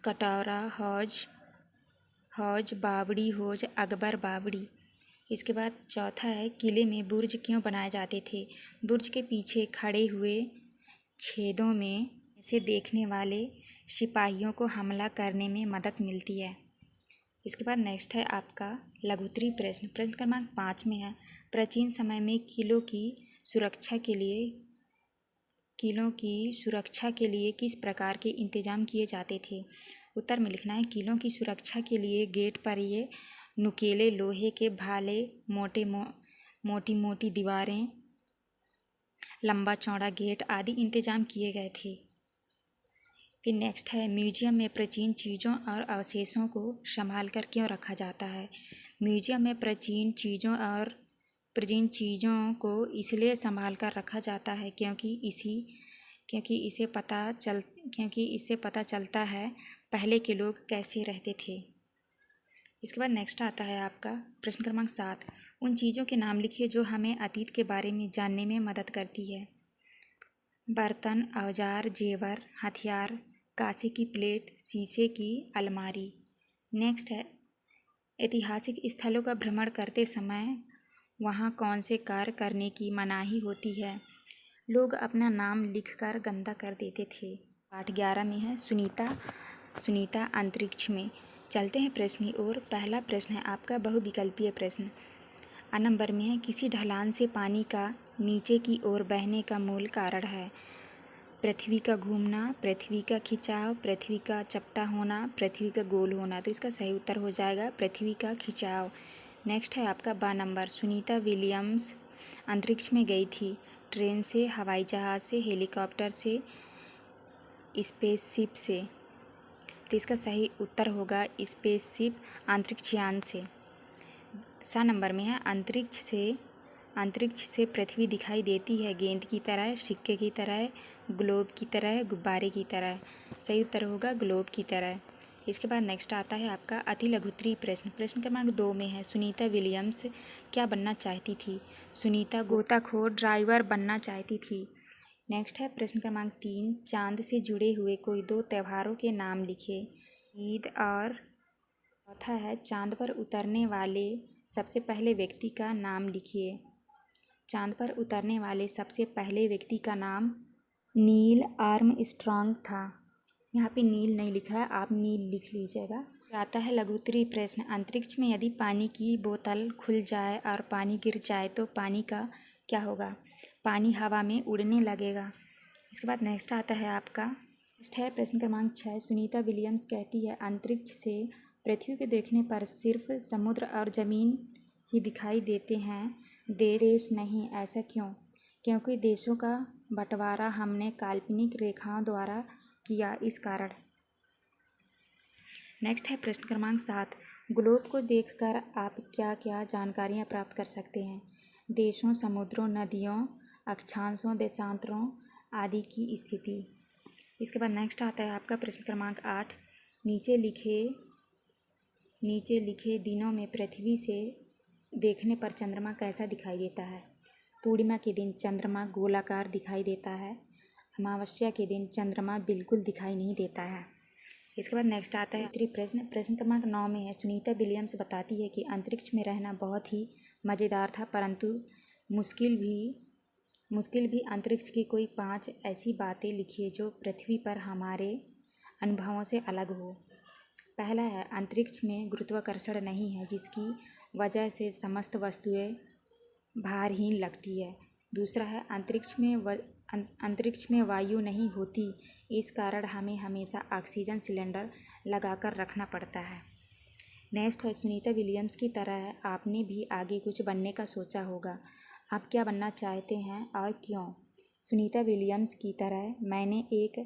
कटोरा, हौज, बावड़ी हौज, अकबर बावड़ी। इसके बाद चौथा है किले में बुर्ज क्यों बनाए जाते थे। बुर्ज के पीछे खड़े हुए छेदों में से देखने वाले सिपाहियों को हमला करने में मदद मिलती है। इसके बाद नेक्स्ट है आपका लघुत्तरीय प्रश्न। प्रश्न क्रमांक 5 में है प्राचीन समय में किलों की सुरक्षा के लिए किस प्रकार के इंतजाम किए जाते थे। उत्तर में लिखना है किलों की सुरक्षा के लिए गेट पर ये नुकीले लोहे के भाले, मोटी मोटी दीवारें, लंबा चौड़ा गेट आदि इंतजाम किए गए थे। फिर नेक्स्ट है म्यूजियम में प्राचीन चीज़ों और अवशेषों को संभाल कर क्यों रखा जाता है। म्यूजियम में प्राचीन चीज़ों को इसलिए संभाल कर रखा जाता है क्योंकि इससे पता चलता है पहले के लोग कैसे रहते थे। इसके बाद नेक्स्ट आता है आपका प्रश्न क्रमांक 7। उन चीज़ों के नाम लिखिए जो हमें अतीत के बारे में जानने में मदद करती है। बर्तन, औजार, जेवर, हथियार, कांसे की प्लेट, शीशे की अलमारी। नेक्स्ट है ऐतिहासिक स्थलों का भ्रमण करते समय वहाँ कौन से कार्य करने की मनाही होती है। लोग अपना नाम लिखकर गंदा कर देते थे। पाठ 11 में है सुनीता अंतरिक्ष में। चलते हैं प्रश्न की ओर। पहला प्रश्न है आपका बहुविकल्पीय प्रश्न। आ नंबर में है किसी ढलान से पानी का नीचे की ओर बहने का मूल कारण है। पृथ्वी का घूमना, पृथ्वी का खिंचाव, पृथ्वी का चपटा होना, पृथ्वी का गोल होना। तो इसका सही उत्तर हो जाएगा पृथ्वी का खिंचाव। नेक्स्ट है आपका 12 नंबर। सुनीता विलियम्स अंतरिक्ष में गई थी। ट्रेन से, हवाई जहाज़ से, हेलीकॉप्टर से, स्पेसशिप से। तो इसका सही उत्तर होगा स्पेसशिप, अंतरिक्षयान से। 7 नंबर में है अंतरिक्ष से पृथ्वी दिखाई देती है गेंद की तरह, सिक्के की तरह, ग्लोब की तरह, गुब्बारे की तरह। सही उत्तर होगा ग्लोब की तरह। इसके बाद नेक्स्ट आता है आपका अति लघुत्तरीय प्रश्न। प्रश्न क्रमांक 2 में है सुनीता विलियम्स क्या बनना चाहती थी। सुनीता गोताखोर ड्राइवर बनना चाहती थी। नेक्स्ट है प्रश्न क्रमांक 3। चांद से जुड़े हुए कोई 2 त्योहारों के नाम लिखे। ईद और चौथा है चांद पर उतरने वाले सबसे पहले व्यक्ति का नाम लिखिए। चांद पर उतरने वाले सबसे पहले व्यक्ति का नाम नील आर्मस्ट्रॉन्ग था। यहाँ पे नील नहीं लिखा है, आप नील लिख लीजिएगा। आता है लघुत्तरीय प्रश्न, अंतरिक्ष में यदि पानी की बोतल खुल जाए और पानी गिर जाए तो पानी का क्या होगा? पानी हवा में उड़ने लगेगा। इसके बाद नेक्स्ट आता है आपका, नेक्स्ट है प्रश्न क्रमांक 6। सुनीता विलियम्स कहती है अंतरिक्ष से पृथ्वी को देखने पर सिर्फ समुद्र और ज़मीन ही दिखाई देते हैं, देश नहीं। ऐसा क्यों? क्योंकि देशों का बंटवारा हमने काल्पनिक रेखाओं द्वारा किया, इस कारण। नेक्स्ट है प्रश्न क्रमांक 7। ग्लोब को देखकर आप क्या क्या जानकारियाँ प्राप्त कर सकते हैं? देशों, समुद्रों, नदियों, अक्षांशों, देशांतरों आदि की स्थिति। इसके बाद नेक्स्ट आता है आपका प्रश्न क्रमांक 8। नीचे लिखे दिनों में पृथ्वी से देखने पर चंद्रमा कैसा दिखाई देता है? पूर्णिमा के दिन चंद्रमा गोलाकार दिखाई देता है। अमावस्या के दिन चंद्रमा बिल्कुल दिखाई नहीं देता है। इसके बाद नेक्स्ट आता है प्रश्न क्रमांक 9 में है, सुनीता विलियम्स बताती है कि अंतरिक्ष में रहना बहुत ही मज़ेदार था, परंतु मुश्किल भी। अंतरिक्ष की कोई 5 ऐसी बातें लिखिए जो पृथ्वी पर हमारे अनुभवों से अलग हो। पहला है, अंतरिक्ष में गुरुत्वाकर्षण नहीं है, जिसकी वजह से समस्त वस्तुएं भारहीन लगती है। दूसरा है, अंतरिक्ष में वायु नहीं होती, इस कारण हमें हमेशा ऑक्सीजन सिलेंडर लगाकर रखना पड़ता है। नेक्स्ट है, सुनीता विलियम्स की तरह आपने भी आगे कुछ बनने का सोचा होगा। आप क्या बनना चाहते हैं और क्यों? सुनीता विलियम्स की तरह मैंने एक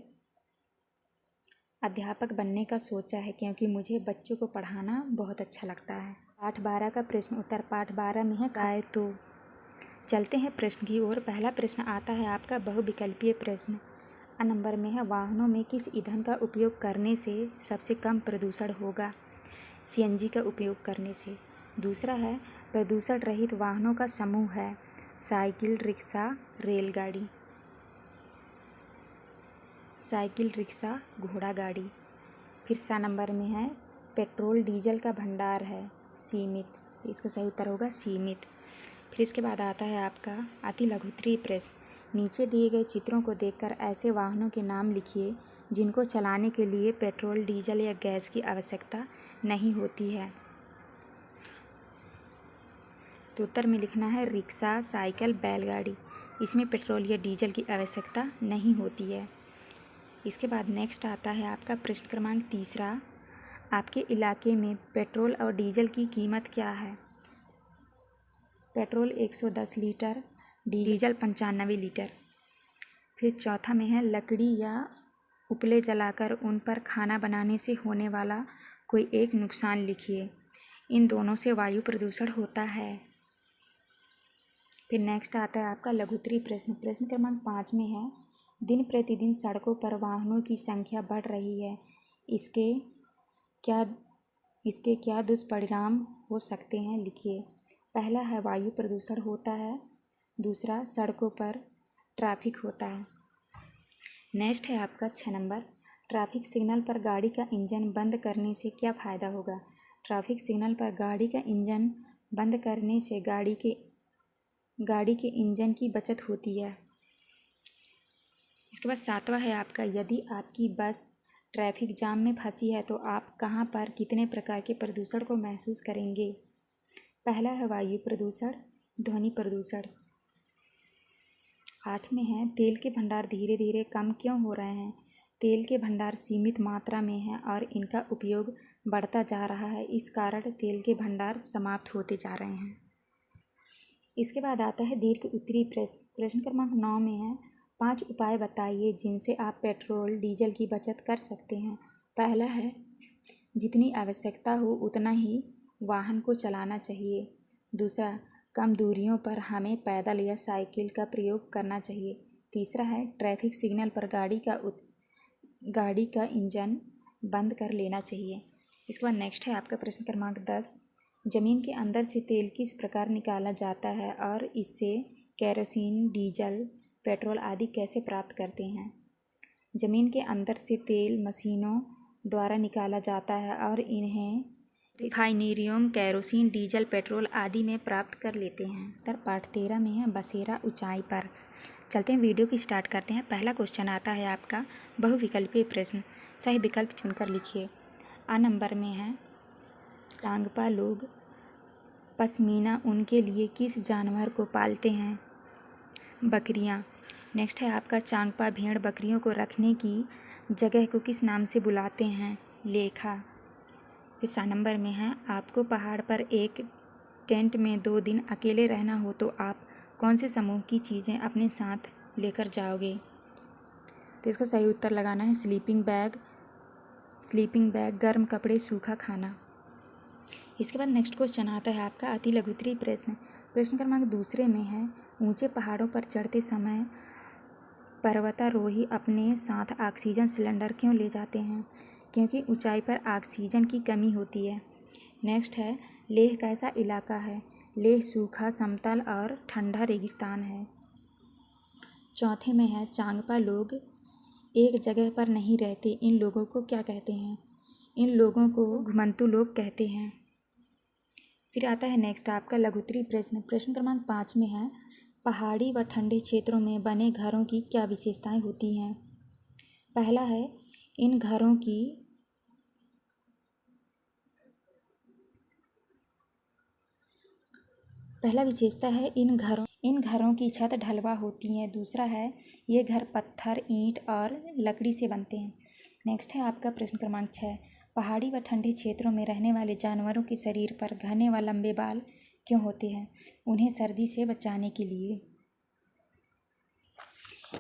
अध्यापक बनने का सोचा है, क्योंकि मुझे बच्चों को पढ़ाना बहुत अच्छा लगता है। पाठ 12 का प्रश्न उत्तर पाठ 12 में है काय तो। चलते हैं प्रश्न की ओर। पहला प्रश्न आता है आपका बहुविकल्पीय प्रश्न। नंबर में है, वाहनों में किस ईंधन का उपयोग करने से सबसे कम प्रदूषण होगा? सीएनजी का उपयोग करने से। दूसरा है, प्रदूषण रहित वाहनों का समूह है साइकिल, रिक्शा, रेलगाड़ी। साइकिल, रिक्शा, घोड़ा गाड़ी। फिर 6 नंबर में है, पेट्रोल डीजल का भंडार है सीमित। इसका सही उत्तर होगा सीमित। फिर इसके बाद आता है आपका अति लघुत्तरीय प्रश्न। नीचे दिए गए चित्रों को देखकर ऐसे वाहनों के नाम लिखिए जिनको चलाने के लिए पेट्रोल, डीजल या गैस की आवश्यकता नहीं होती है। तो उत्तर में लिखना है रिक्शा, साइकिल, बैलगाड़ी। इसमें पेट्रोल या डीजल की आवश्यकता नहीं होती है। इसके बाद नेक्स्ट आता है आपका प्रश्न क्रमांक 3। आपके इलाके में पेट्रोल और डीजल की कीमत क्या है? Petrol 110 litre, diesel 95 litre. फिर चौथा में है, लकड़ी या उपले जलाकर उन पर खाना बनाने से होने वाला कोई एक नुकसान लिखिए। इन दोनों से वायु प्रदूषण होता है। फिर नेक्स्ट आता है आपका लघुत्तरीय प्रश्न। प्रश्न क्रमांक 5 में है, दिन प्रतिदिन सड़कों पर वाहनों की संख्या बढ़ रही है, इसके क्या दुष्परिणाम हो सकते हैं, लिखिए। पहला है, वायु प्रदूषण होता है। दूसरा, सड़कों पर ट्रैफिक होता है। नेक्स्ट है आपका 6 नंबर, ट्रैफिक सिग्नल पर गाड़ी का इंजन बंद करने से क्या फ़ायदा होगा? ट्रैफिक सिग्नल पर गाड़ी का इंजन बंद करने से गाड़ी के इंजन की बचत होती है। इसके बाद 7वां है आपका, यदि आपकी बस ट्रैफिक जाम में फंसी है तो आप कहाँ पर कितने प्रकार के प्रदूषण को महसूस करेंगे? पहला है वायु प्रदूषण, ध्वनि प्रदूषण। 8 में है, तेल के भंडार धीरे धीरे कम क्यों हो रहे हैं? तेल के भंडार सीमित मात्रा में है और इनका उपयोग बढ़ता जा रहा है, इस कारण तेल के भंडार समाप्त होते जा रहे हैं। इसके बाद आता है दीर्घ उत्तरीय प्रश्न। प्रश्न क्रमांक 9 में है, 5 उपाय बताइए जिनसे आप पेट्रोल डीजल की बचत कर सकते हैं। पहला है, जितनी आवश्यकता हो उतना ही वाहन को चलाना चाहिए। दूसरा, कम दूरियों पर हमें पैदल या साइकिल का प्रयोग करना चाहिए। तीसरा है, ट्रैफिक सिग्नल पर गाड़ी का इंजन बंद कर लेना चाहिए। इसके बाद नेक्स्ट है आपका प्रश्न क्रमांक 10, ज़मीन के अंदर से तेल किस प्रकार निकाला जाता है और इससे केरोसिन, डीजल, पेट्रोल आदि कैसे प्राप्त करते हैं? ज़मीन के अंदर से तेल मशीनों द्वारा निकाला जाता है और इन्हें रिफाइनरियों कैरोसिन डीजल पेट्रोल आदि में प्राप्त कर लेते हैं। उत्तर पाठ 13 में है बसेरा ऊंचाई पर। चलते हैं वीडियो की स्टार्ट करते हैं। पहला क्वेश्चन आता है आपका बहुविकल्पीय प्रश्न, सही विकल्प चुनकर लिखिए। आ नंबर में है चांगपा लोग पश्मीना ऊन के लिए किस जानवर को पालते हैं? बकरियां। नेक्स्ट है आपका चांगपा भेड़ बकरियों को रखने की जगह को किस नाम से बुलाते हैं? लेखा। फिर 7 नंबर में है आपको पहाड़ पर एक टेंट में 2 दिन अकेले रहना हो तो आप कौन से समूह की चीज़ें अपने साथ लेकर जाओगे? तो इसका सही उत्तर लगाना है स्लीपिंग बैग, गर्म कपड़े, सूखा खाना। इसके बाद नेक्स्ट क्वेश्चन आता है आपका अति लघुत्तरीय प्रश्न। प्रश्न क्रमांक 2 में है ऊंचे पहाड़ों पर चढ़ते समय पर्वतारोही अपने साथ ऑक्सीजन सिलेंडर क्यों ले जाते हैं? क्योंकि ऊंचाई पर ऑक्सीजन की कमी होती है। नेक्स्ट है लेह कैसा इलाका है? लेह सूखा, समतल और ठंडा रेगिस्तान है। चौथे में है चांगपा लोग एक जगह पर नहीं रहते, इन लोगों को क्या कहते हैं? इन लोगों को घुमंतू लोग कहते हैं। फिर आता है नेक्स्ट आपका लघुत्तरीय प्रश्न। प्रश्न क्रमांक 5 में है पहाड़ी व ठंडे क्षेत्रों में बने घरों की क्या विशेषताएं होती हैं? पहला है इन घरों की पहला विशेषता है इन घरों की छत ढलवा होती हैं। दूसरा है ये घर पत्थर, ईंट और लकड़ी से बनते हैं। नेक्स्ट है आपका प्रश्न क्रमांक 6 पहाड़ी व ठंडे क्षेत्रों में रहने वाले जानवरों के शरीर पर घने व लंबे बाल क्यों होते हैं? उन्हें सर्दी से बचाने के लिए।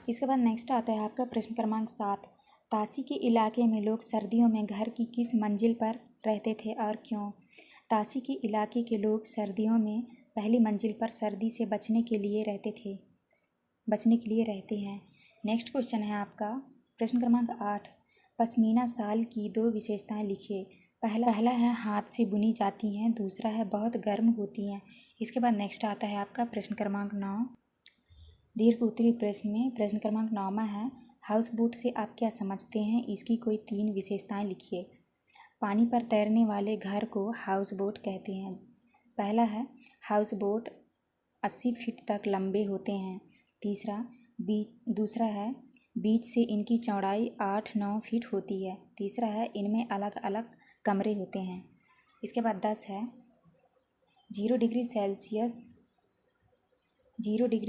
इसके बाद नेक्स्ट आता है आपका प्रश्न क्रमांक 7 ताशी के इलाके में लोग सर्दियों में घर की किस मंजिल पर रहते थे और क्यों? ताशी के इलाके के लोग सर्दियों में पहली मंजिल पर सर्दी से बचने के लिए रहते हैं। नेक्स्ट क्वेश्चन है आपका प्रश्न क्रमांक 8 पश्मीना शाल की 2 विशेषताएं लिखिए। पहला है हाथ से बुनी जाती हैं, दूसरा है बहुत गर्म होती हैं। इसके बाद नेक्स्ट आता है आपका प्रश्न क्रमांक 9 दीर्घ उत्तरीय प्रश्न में प्रश्न क्रमांक 9 है हाउस बोट से आप क्या समझते हैं? इसकी कोई 3 विशेषताएं लिखिए। पानी पर तैरने वाले घर को हाउस बोट कहते हैं। पहला है हाउस बोट 80 फीट तक लंबे होते हैं। दूसरा है बीच से इनकी चौड़ाई 8-9 फीट होती है। तीसरा है इनमें अलग अलग कमरे होते हैं। इसके बाद 10 है 0 डिग्री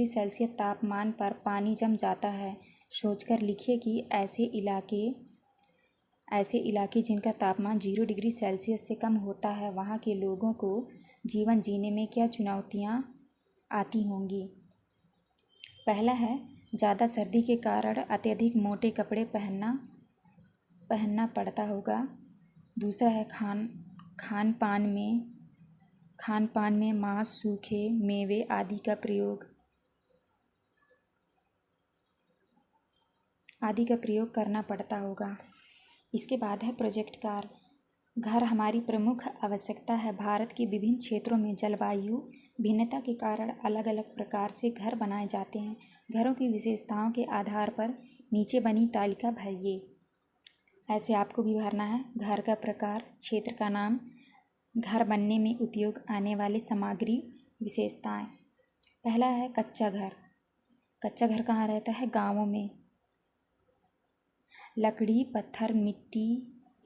सेल्सियस तापमान पर पानी जम जाता है। सोचकर लिखिए कि ऐसे इलाके जिनका तापमान 0 डिग्री सेल्सियस से कम होता है वहाँ के लोगों को जीवन जीने में क्या चुनौतियाँ आती होंगी? पहला है ज़्यादा सर्दी के कारण अत्यधिक मोटे कपड़े पहनना पड़ता होगा। दूसरा है खान पान में मांस, सूखे मेवे आदि का प्रयोग करना पड़ता होगा। इसके बाद है प्रोजेक्ट कार। घर हमारी प्रमुख आवश्यकता है। भारत के विभिन्न क्षेत्रों में जलवायु भिन्नता के कारण अलग अलग प्रकार से घर बनाए जाते हैं। घरों की विशेषताओं के आधार पर नीचे बनी तालिका भरिए। ऐसे आपको भी भरना है। घर का प्रकार, क्षेत्र का नाम, घर बनने में उपयोग आने वाले सामग्री, विशेषताएं। पहला है कच्चा घर। कच्चा घर कहाँ रहता है? गाँवों में। लकड़ी, पत्थर,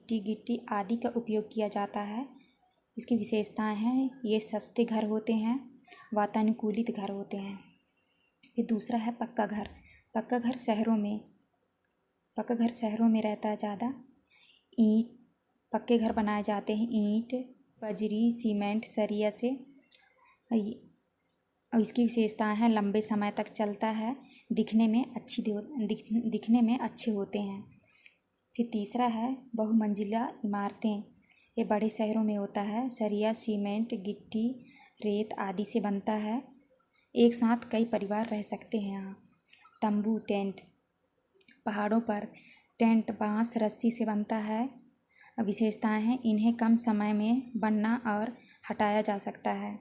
गिट्टी आदि का उपयोग किया जाता है। इसकी विशेषताएं हैं ये सस्ते घर होते हैं, वातानुकूलित घर होते हैं। फिर दूसरा है पक्का घर। पक्का घर शहरों में रहता है ज़्यादा। पक्के घर बनाए जाते हैं ईंट, बजरी, सीमेंट, सरिया से। इसकी विशेषताएं हैं लंबे समय तक चलता है, दिखने में अच्छे होते हैं। फिर तीसरा है बहुमंजिला इमारतें। ये बड़े शहरों में होता है। सरिया, सीमेंट, गिट्टी, रेत आदि से बनता है। एक साथ कई परिवार रह सकते हैं यहाँ। तंबू, टेंट। पहाड़ों पर टेंट बांस, रस्सी से बनता है। विशेषताएं हैं इन्हें कम समय में बनना और हटाया जा सकता है।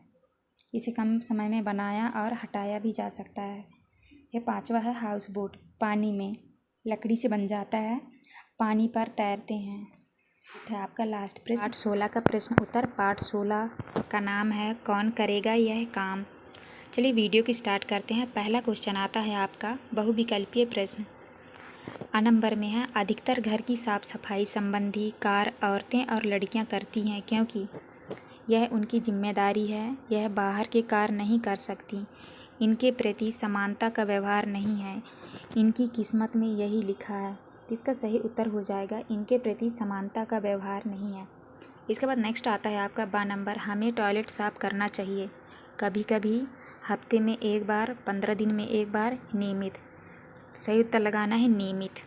इसे कम समय में बनाया और हटाया भी जा सकता है। यह 5वां है हाउस बोट। पानी में लकड़ी से बन जाता है, पानी पर तैरते हैं। है आपका लास्ट प्रश्न पार्ट 16 का प्रश्न उत्तर। पार्ट 16 का नाम है कौन करेगा यह काम। चलिए वीडियो की स्टार्ट करते हैं। पहला क्वेश्चन आता है आपका बहुविकल्पीय प्रश्न। आ नंबर में है अधिकतर घर की साफ सफाई संबंधी कार्य औरतें और लड़कियां करती हैं क्योंकि यह उनकी जिम्मेदारी है। यह बाहर के कार्य नहीं कर सकती। इनके प्रति समानता का व्यवहार नहीं है। इनकी किस्मत में यही लिखा है। तो इसका सही उत्तर हो जाएगा इनके प्रति समानता का व्यवहार नहीं है। इसके बाद नेक्स्ट आता है आपका बा नंबर हमें टॉयलेट साफ़ करना चाहिए कभी कभी, हफ्ते में एक बार, 15 दिन में एक बार, नियमित। सही उत्तर लगाना है नियमित।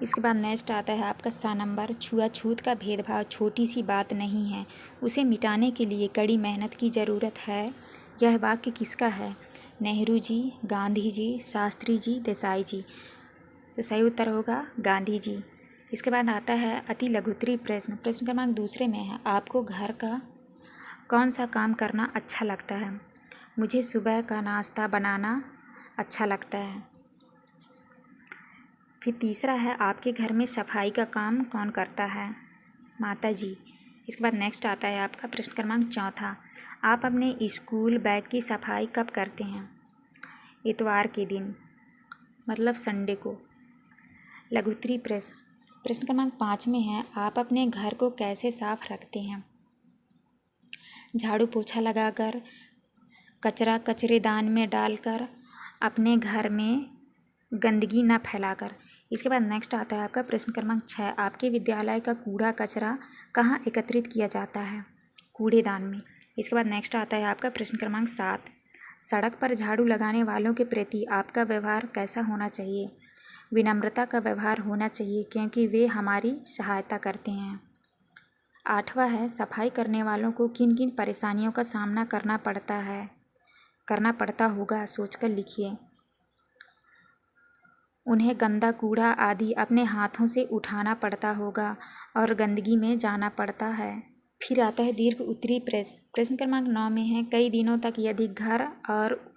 इसके बाद नेक्स्ट आता है आपका सा नंबर छुआछूत का भेदभाव छोटी सी बात नहीं है, उसे मिटाने के लिए कड़ी मेहनत की ज़रूरत है। यह वाक्य किसका है? नेहरू जी, गांधी जी, शास्त्री जी, देसाई जी। तो सही उत्तर होगा गांधी जी। इसके बाद आता है अति लघुत्तरीय प्रश्न। प्रश्न क्रमांक दूसरे में है आपको घर का कौन सा काम करना अच्छा लगता है? मुझे सुबह का नाश्ता बनाना अच्छा लगता है। फिर तीसरा है आपके घर में सफाई का काम कौन करता है? माता जी। इसके बाद नेक्स्ट आता है आपका प्रश्न क्रमांक चौथा आप अपने स्कूल बैग की सफाई कब करते हैं? इतवार के दिन, मतलब संडे को। लघुत्तरीय प्रश्न। प्रश्न क्रमांक 5 में है आप अपने घर को कैसे साफ रखते हैं? झाड़ू पोछा लगाकर, कचरा कचरेदान में डालकर, अपने घर में गंदगी न फैलाकर। इसके बाद नेक्स्ट आता है आपका प्रश्न क्रमांक 6 आपके विद्यालय का कूड़ा कचरा कहाँ एकत्रित किया जाता है? कूड़ेदान में। इसके बाद नेक्स्ट आता है आपका प्रश्न क्रमांक 7 सड़क पर झाड़ू लगाने वालों के प्रति आपका व्यवहार कैसा होना चाहिए? विनम्रता का व्यवहार होना चाहिए क्योंकि वे हमारी सहायता करते हैं। 8वां है सफाई करने वालों को किन किन परेशानियों का सामना करना पड़ता होगा सोचकर लिखिए। उन्हें गंदा कूड़ा आदि अपने हाथों से उठाना पड़ता होगा और गंदगी में जाना पड़ता है। फिर आता है दीर्घ उत्तरीय प्रश्न। प्रश्न क्रमांक 9 में है कई दिनों तक यदि घर और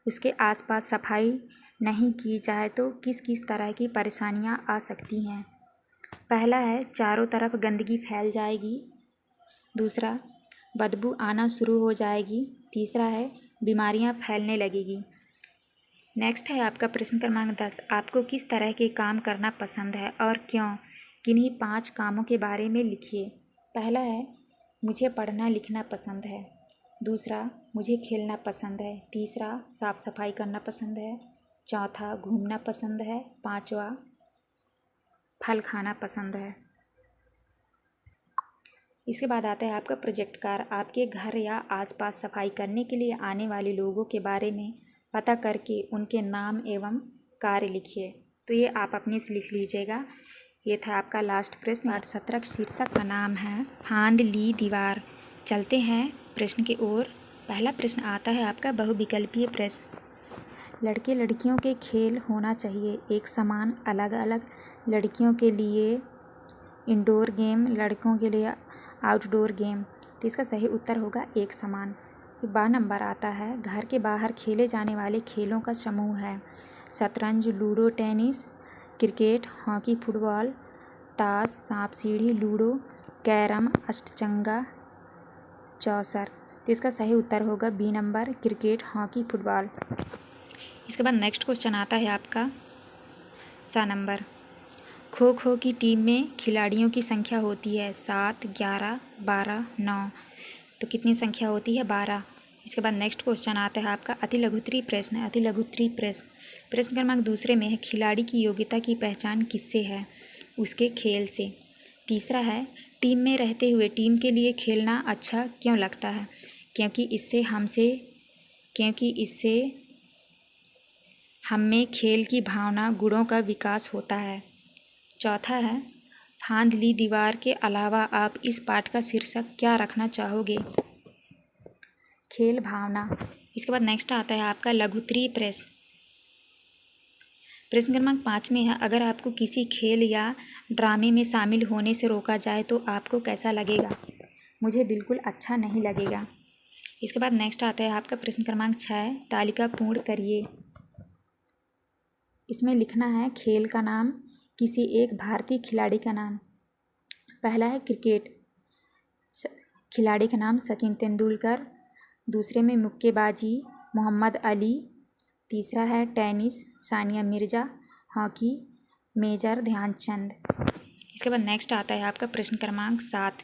उसके आसपास सफाई नहीं की जाए तो किस किस तरह की परेशानियां आ सकती हैं? पहला है चारों तरफ गंदगी फैल जाएगी। दूसरा, बदबू आना शुरू हो जाएगी। तीसरा है बीमारियां फैलने लगेगी। नेक्स्ट है आपका प्रश्न क्रमांक 10 आपको किस तरह के काम करना पसंद है और क्यों? किन्हीं 5 कामों के बारे में लिखिए। पहला है मुझे पढ़ना लिखना पसंद है। दूसरा, मुझे खेलना पसंद है। तीसरा, साफ सफाई करना पसंद है। चौथा, घूमना पसंद है। 5वां, फल खाना पसंद है। इसके बाद आता है आपका प्रोजेक्ट कार्य। आपके घर या आसपास सफाई करने के लिए आने वाले लोगों के बारे में पता करके उनके नाम एवं कार्य लिखिए। तो ये आप अपने से लिख लीजिएगा। ये था आपका लास्ट प्रश्न। पाठ 17 शीर्षक का नाम है फांद ली दीवार। चलते हैं प्रश्न की ओर। पहला प्रश्न आता है आपका बहुविकल्पीय प्रश्न। लड़के लड़कियों के खेल होना चाहिए एक समान, अलग अलग। लड़कियों के लिए इंडोर गेम, लड़कों के लिए आउटडोर गेम। तो इसका सही उत्तर होगा एक समान। फिर 12 नंबर आता है घर के बाहर खेले जाने वाले खेलों का समूह है शतरंज, ludo, tennis, cricket, hockey, football, ताश, सांप सीढ़ी, लूडो, कैरम, अष्टचंगा, चौसर। तो इसका सही उत्तर होगा B number cricket, hockey, football. इसके बाद नेक्स्ट क्वेश्चन आता है आपका सा नंबर खो खो की टीम में खिलाड़ियों की संख्या होती है 7, 11, 12, 9। तो कितनी संख्या होती है? 12। इसके बाद नेक्स्ट क्वेश्चन आता है आपका अति लघुत्तरीय प्रश्न। अति लघुत्तरीय प्रश्न। प्रश्न क्रमांक दूसरे में है खिलाड़ी की योग्यता की पहचान किससे है? उसके खेल से। तीसरा है टीम में रहते हुए टीम के लिए खेलना अच्छा क्यों लगता है? क्योंकि इससे हम में खेल की भावना, गुणों का विकास होता है। चौथा है फांद ली दीवार के अलावा आप इस पाठ का शीर्षक क्या रखना चाहोगे? खेल भावना। इसके बाद नेक्स्ट आता है आपका लघुत्तरीय प्रश्न। प्रश्न क्रमांक 5 में है अगर आपको किसी खेल या ड्रामे में शामिल होने से रोका जाए तो आपको कैसा लगेगा? मुझे बिल्कुल अच्छा नहीं लगेगा। इसके बाद नेक्स्ट आता है आपका प्रश्न क्रमांक 6 तालिका पूर्ण करिए। इसमें लिखना है खेल का नाम, किसी एक भारतीय खिलाड़ी का नाम। पहला है क्रिकेट, खिलाड़ी का नाम सचिन तेंदुलकर। दूसरे में मुक्केबाजी मोहम्मद अली। तीसरा है tennis Sania Mirza. Hockey major Dhyanchand. इसके बाद नेक्स्ट आता है आपका प्रश्न क्रमांक 7।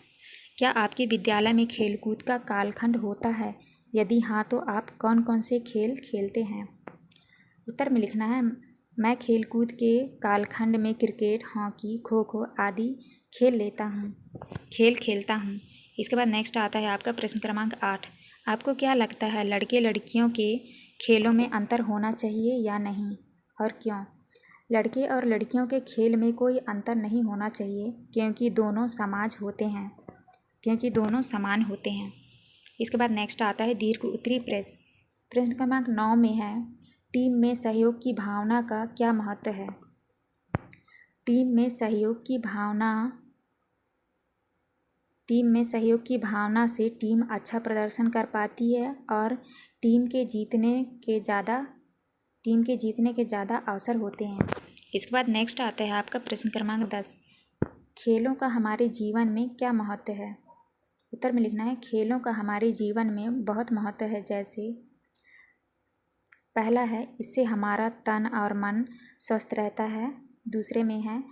क्या आपके विद्यालय में खेलकूद का कालखंड होता है? यदि हाँ तो आप कौन कौन से खेल खेलते हैं? उत्तर में लिखना है मैं खेलकूद के कालखंड में क्रिकेट, हॉकी, खो खो आदि खेल खेलता हूँ। इसके बाद नेक्स्ट आता है आपका प्रश्न क्रमांक 8। आपको क्या लगता है लड़के लड़कियों के खेलों में अंतर होना चाहिए या नहीं, और क्यों? लड़के और लड़कियों के खेल में कोई अंतर नहीं होना चाहिए क्योंकि दोनों समान होते हैं। इसके बाद नेक्स्ट आता है दीर्घ उत्तरी प्रश्न। प्रश्न क्रमांक 9 में है टीम में सहयोग की भावना का क्या महत्व है? टीम में सहयोग की भावना से टीम अच्छा प्रदर्शन कर पाती है और टीम के जीतने के ज़्यादा अवसर होते हैं। इसके बाद नेक्स्ट आता है आपका प्रश्न क्रमांक 10। खेलों का हमारे जीवन में क्या महत्व है? उत्तर में लिखना है खेलों का हमारे जीवन में बहुत महत्व है। जैसे पहला है इससे हमारा तन और मन स्वस्थ रहता है। दूसरे में है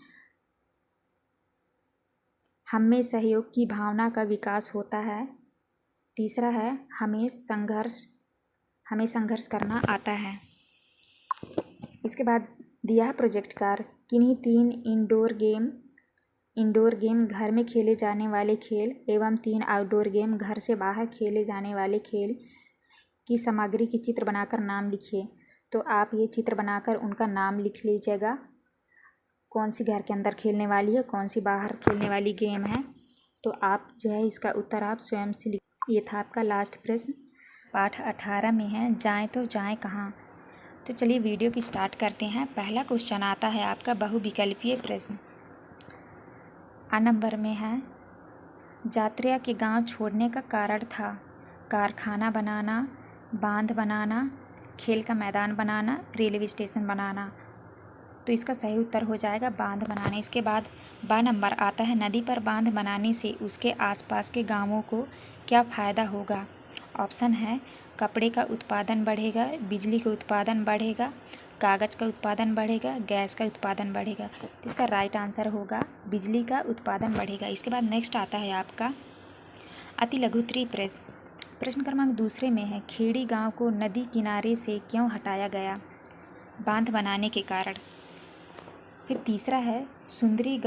हम में सहयोग की भावना का विकास होता है। तीसरा है हमें संघर्ष करना आता है। इसके बाद दिया है प्रोजेक्ट कार्य। किन्हीं 3 इंडोर गेम घर में खेले जाने वाले खेल एवं 3 आउटडोर गेम घर से बाहर खेले जाने वाले खेल की सामग्री की चित्र बनाकर नाम लिखिए। तो आप ये चित्र बनाकर उनका नाम लिख लीजिएगा, कौन सी घर के अंदर खेलने वाली है, कौन सी बाहर खेलने वाली गेम है। तो आप जो है इसका उत्तर आप स्वयं से लिख। ये था आपका लास्ट प्रश्न। पाठ 18 में है जाएं तो जाएं कहाँ। तो चलिए वीडियो की स्टार्ट करते हैं। पहला क्वेश्चन आता है आपका बहुविकल्पीय प्रश्न। आ नंबर में है यात्रा के गांव छोड़ने का कारण था कारखाना बनाना, बांध बनाना, खेल का मैदान बनाना, रेलवे स्टेशन बनाना। तो इसका सही उत्तर हो जाएगा बांध बनाने। इसके बाद बा नंबर आता है नदी पर बांध बनाने से उसके आसपास के गांवों को क्या फ़ायदा होगा। ऑप्शन है कपड़े का उत्पादन बढ़ेगा, बिजली का उत्पादन बढ़ेगा, कागज़ का उत्पादन बढ़ेगा, गैस का उत्पादन बढ़ेगा। तो इसका राइट आंसर होगा बिजली का उत्पादन बढ़ेगा। इसके बाद नेक्स्ट आता है आपका अति लघुत्तरीय प्रश्न। प्रश्न क्रमांक 2 में है खेड़ी गांव को नदी किनारे से क्यों हटाया गया? बांध बनाने के कारण। फिर तीसरा है सिंदूरी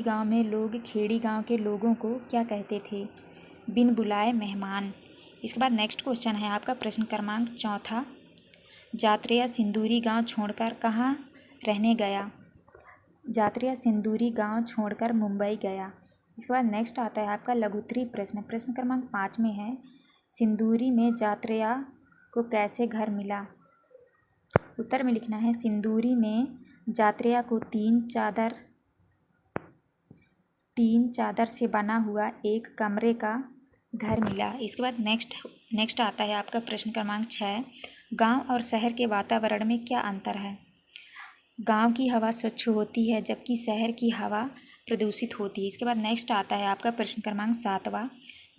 गांव में लोग खेड़ी गांव के लोगों को क्या कहते थे? बिन बुलाए मेहमान। इसके बाद नेक्स्ट क्वेश्चन है आपका प्रश्न क्रमांक 4। यात्रिया सिंदूरी गांव छोड़कर कहाँ रहने गया? यात्रिया सिंदूरी गांव छोड़कर मुंबई गया। इसके बाद नेक्स्ट आता है आपका लघुत्तरीय प्रश्न। प्रश्न क्रमांक 5 में है सिंदूरी में यात्रिया को कैसे घर मिला? उत्तर में लिखना है सिंदूरी में यात्रिया को तीन चादर से बना हुआ एक कमरे का घर मिला। इसके बाद नेक्स्ट आता है आपका प्रश्न क्रमांक 6। गांव और शहर के वातावरण में क्या अंतर है? गांव की हवा स्वच्छ होती है जबकि शहर की हवा प्रदूषित होती है। इसके बाद नेक्स्ट आता है आपका प्रश्न क्रमांक 7।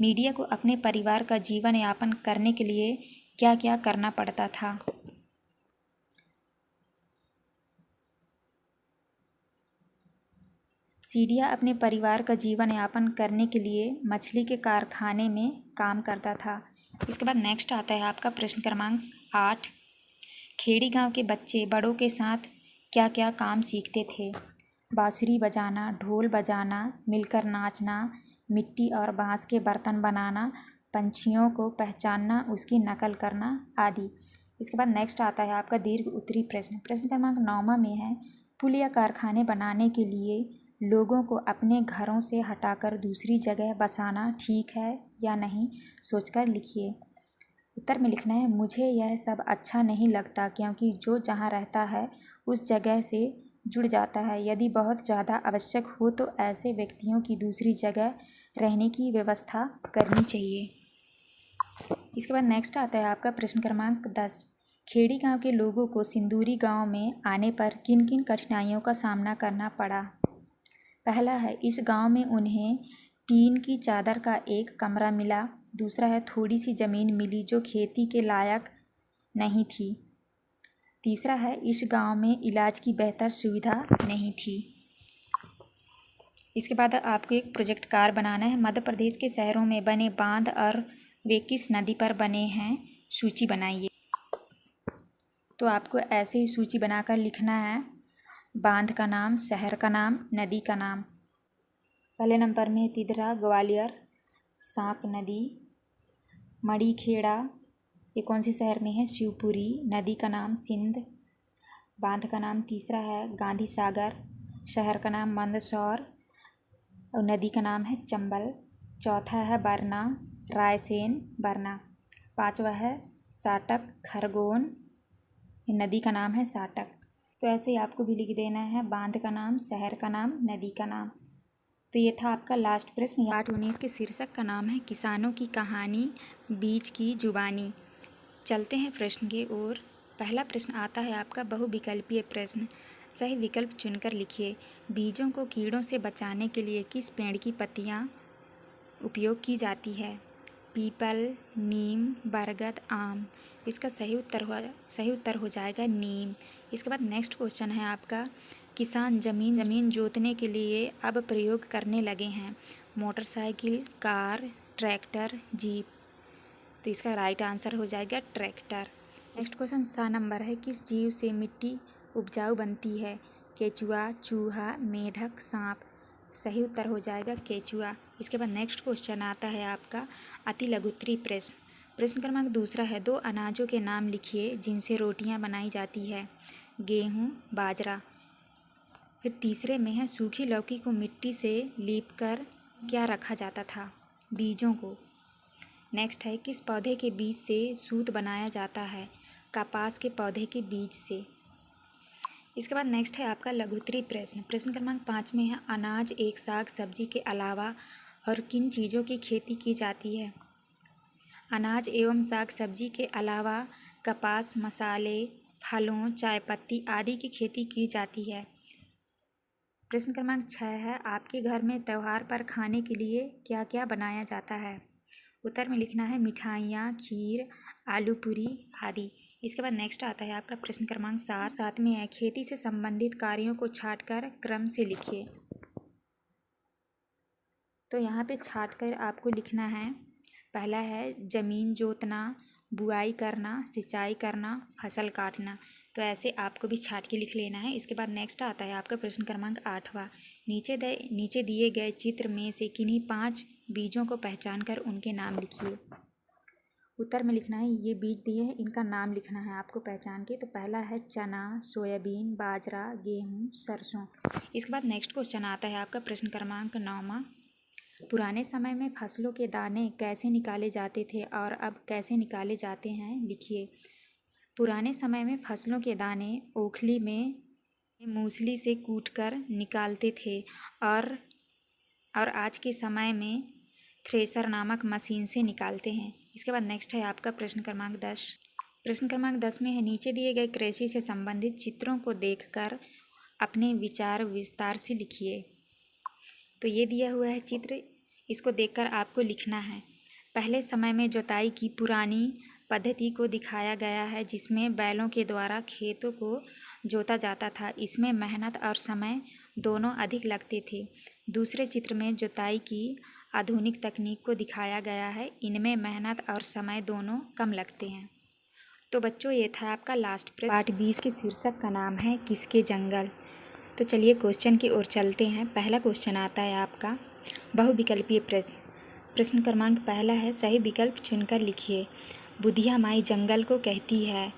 मीडिया को अपने परिवार का जीवन यापन करने के लिए क्या क्या करना पड़ता था? सीडिया अपने परिवार का जीवन यापन करने के लिए मछली के कारखाने में काम करता था। इसके बाद नेक्स्ट आता है आपका प्रश्न क्रमांक 8। खेड़ी गांव के बच्चे बड़ों के साथ क्या क्या काम सीखते थे? बांसुरी बजाना, ढोल बजाना, मिलकर नाचना, मिट्टी और बांस के बर्तन बनाना, पंछियों को पहचानना, उसकी नकल करना आदि। इसके बाद नेक्स्ट आता है आपका दीर्घ उत्तरीय प्रश्न। प्रश्न क्रमांक 9 में है पुल या कारखाने बनाने के लिए लोगों को अपने घरों से हटाकर दूसरी जगह बसाना ठीक है या नहीं, सोचकर लिखिए। उत्तर में लिखना है मुझे यह सब अच्छा नहीं लगता क्योंकि जो जहाँ रहता है उस जगह से जुड़ जाता है। यदि बहुत ज़्यादा आवश्यक हो तो ऐसे व्यक्तियों की दूसरी जगह रहने की व्यवस्था करनी चाहिए। इसके बाद नेक्स्ट आता है आपका प्रश्न क्रमांक 10। खेड़ी गांव के लोगों को सिंदूरी गांव में आने पर किन किन कठिनाइयों का सामना करना पड़ा। पहला है, इस गांव में उन्हें टीन की चादर का एक कमरा मिला। दूसरा है, थोड़ी सी ज़मीन मिली जो खेती के लायक नहीं थी। तीसरा है, इस गांव में इलाज की बेहतर सुविधा नहीं थी। इसके बाद आपको एक प्रोजेक्ट कार्ड बनाना है। मध्य प्रदेश के शहरों में बने बांध और वे किस नदी पर बने हैं, सूची बनाइए। तो आपको ऐसे ही सूची बनाकर लिखना है, बांध का नाम, शहर का नाम, नदी का नाम। पहले नंबर में तिधरा ग्वालियर, सांप नदी, मड़ीखेड़ा, ये कौन से शहर में है, शिवपुरी, नदी का नाम सिंध, बांध का नाम तीसरा है गांधी सागर, शहर का नाम मंदसौर और नदी का नाम है चंबल। चौथा है बरना, रायसेन बरना। पांचवा है साटक खरगोन, नदी का नाम है साटक। तो ऐसे ही आपको भी लिख देना है, बांध का नाम, शहर का नाम, नदी का नाम। तो ये था आपका लास्ट प्रश्न। 8-19 के शीर्षक का नाम है किसानों की कहानी, बीज की जुबानी। चलते हैं प्रश्न की ओर। पहला प्रश्न आता है आपका बहुविकल्पीय प्रश्न। सही विकल्प चुनकर लिखिए। बीजों को कीड़ों से बचाने के लिए किस पेड़ की पत्तियां उपयोग की जाती है? पीपल, नीम, बरगद, आम। इसका सही उत्तर हो जाएगा नीम। इसके बाद नेक्स्ट क्वेश्चन है आपका, किसान जमीन जोतने के लिए अब प्रयोग करने लगे हैं मोटरसाइकिल, कार, ट्रैक्टर, जीप। तो इसका राइट आंसर हो जाएगा ट्रैक्टर। नेक्स्ट क्वेश्चन 7 नंबर है, किस जीव से मिट्टी उपजाऊ बनती है? केचुआ, चूहा, मेढक, सांप। सही उत्तर हो जाएगा केचुआ। इसके बाद नेक्स्ट क्वेश्चन आता है आपका अति लघुत्तरीय प्रश्न। प्रश्न क्रमांक 2 है, 2 अनाजों के नाम लिखिए जिनसे रोटियां बनाई जाती है। गेहूं, बाजरा। फिर तीसरे में है, सूखी लौकी को मिट्टी से लीपकर क्या रखा जाता था? बीजों को। नेक्स्ट है, किस पौधे के बीज से सूत बनाया जाता है? कपास के पौधे के बीज से। इसके बाद नेक्स्ट है आपका लघुत्तरीय प्रश्न। प्रश्न क्रमांक 5 में है, अनाज एक साग सब्जी के अलावा और किन चीज़ों की खेती की जाती है? अनाज एवं साग सब्जी के अलावा कपास, मसाले, फलों, चाय पत्ती आदि की खेती की जाती है। प्रश्न क्रमांक 6 है, आपके घर में त्यौहार पर खाने के लिए क्या क्या बनाया जाता है? उत्तर में लिखना है मिठाइयाँ, खीर, आलू पूरी आदि। इसके बाद नेक्स्ट आता है आपका प्रश्न क्रमांक 7 में है, खेती से संबंधित कार्यों को छांटकर क्रम से लिखिए। तो यहाँ पे छांटकर आपको लिखना है, पहला है जमीन जोतना, बुआई करना, सिंचाई करना, फसल काटना। तो ऐसे आपको भी छांट के लिख लेना है। इसके बाद नेक्स्ट आता है आपका प्रश्न क्रमांक 8वां, नीचे दिए गए चित्र में से किन्हीं 5 बीजों को पहचान कर उनके नाम लिखिए। उत्तर में लिखना है, ये बीज दिए हैं, इनका नाम लिखना है आपको पहचान के। तो पहला है चना, सोयाबीन, बाजरा, गेहूँ, सरसों। इसके बाद नेक्स्ट क्वेश्चन आता है आपका प्रश्न क्रमांक 9वां, पुराने समय में फसलों के दाने कैसे निकाले जाते थे और अब कैसे निकाले जाते हैं, लिखिए। पुराने समय में फसलों के दाने ओखली में मूसली से कूटकर निकालते थे और आज के समय में थ्रेसर नामक मशीन से निकालते हैं। इसके बाद नेक्स्ट है आपका प्रश्न क्रमांक 10। प्रश्न क्रमांक 10 में है, नीचे दिए गए कृषि से संबंधित चित्रों को देखकर अपने विचार विस्तार से लिखिए। तो ये दिया हुआ है चित्र, इसको देखकर आपको लिखना है। पहले समय में जुताई की पुरानी पद्धति को दिखाया गया है जिसमें बैलों के द्वारा खेतों को जोता जाता था। इसमें मेहनत और समय दोनों अधिक लगते थे। दूसरे चित्र में जुताई की आधुनिक तकनीक को दिखाया गया है, इनमें मेहनत और समय दोनों कम लगते हैं। तो बच्चों, ये था आपका लास्ट प्रश्न। पार्ट 20 के शीर्षक का नाम है किसके जंगल। तो चलिए क्वेश्चन की ओर चलते हैं। पहला क्वेश्चन आता है आपका बहुविकल्पीय प्रश्न। प्रश्न क्रमांक पहला है, सही विकल्प चुनकर लिखिए। बुधिया माई जंगल को कहती है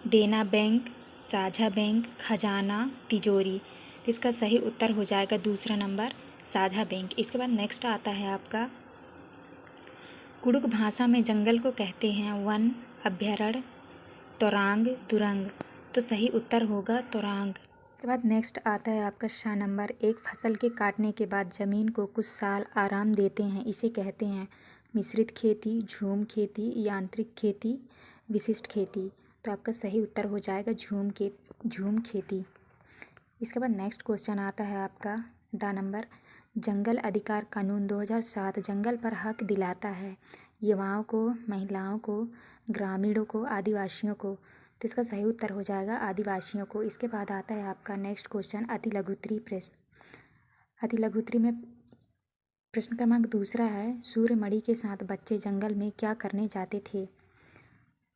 देना बैंक, साझा बैंक, खजाना, तिजोरी। तो इसका सही उत्तर हो जाएगा दूसरा नंबर, साझा बैंक। इसके बाद नेक्स्ट आता है आपका, कुड़ुक भाषा में जंगल को कहते हैं वन, अभ्यारण्य, तोरांग, तुरंग। तो सही उत्तर होगा तोरांग। इसके बाद नेक्स्ट आता है आपका 6 नंबर, एक फसल के काटने के बाद ज़मीन को कुछ साल आराम देते हैं, इसे कहते हैं मिश्रित खेती, झूम खेती, यांत्रिक खेती, विशिष्ट खेती। तो आपका सही उत्तर हो जाएगा झूम खेती। इसके बाद नेक्स्ट क्वेश्चन आता है आपका नंबर। जंगल अधिकार कानून 2007 जंगल पर हक दिलाता है युवाओं को, महिलाओं को, ग्रामीणों को, आदिवासियों को। तो इसका सही उत्तर हो जाएगा आदिवासियों को। इसके बाद आता है आपका नेक्स्ट क्वेश्चन अति लघुत्तरी प्रश्न। अति लघुत्तरी में प्रश्न क्रमांक दूसरा है, सूर्यमणि के साथ बच्चे जंगल में क्या करने जाते थे?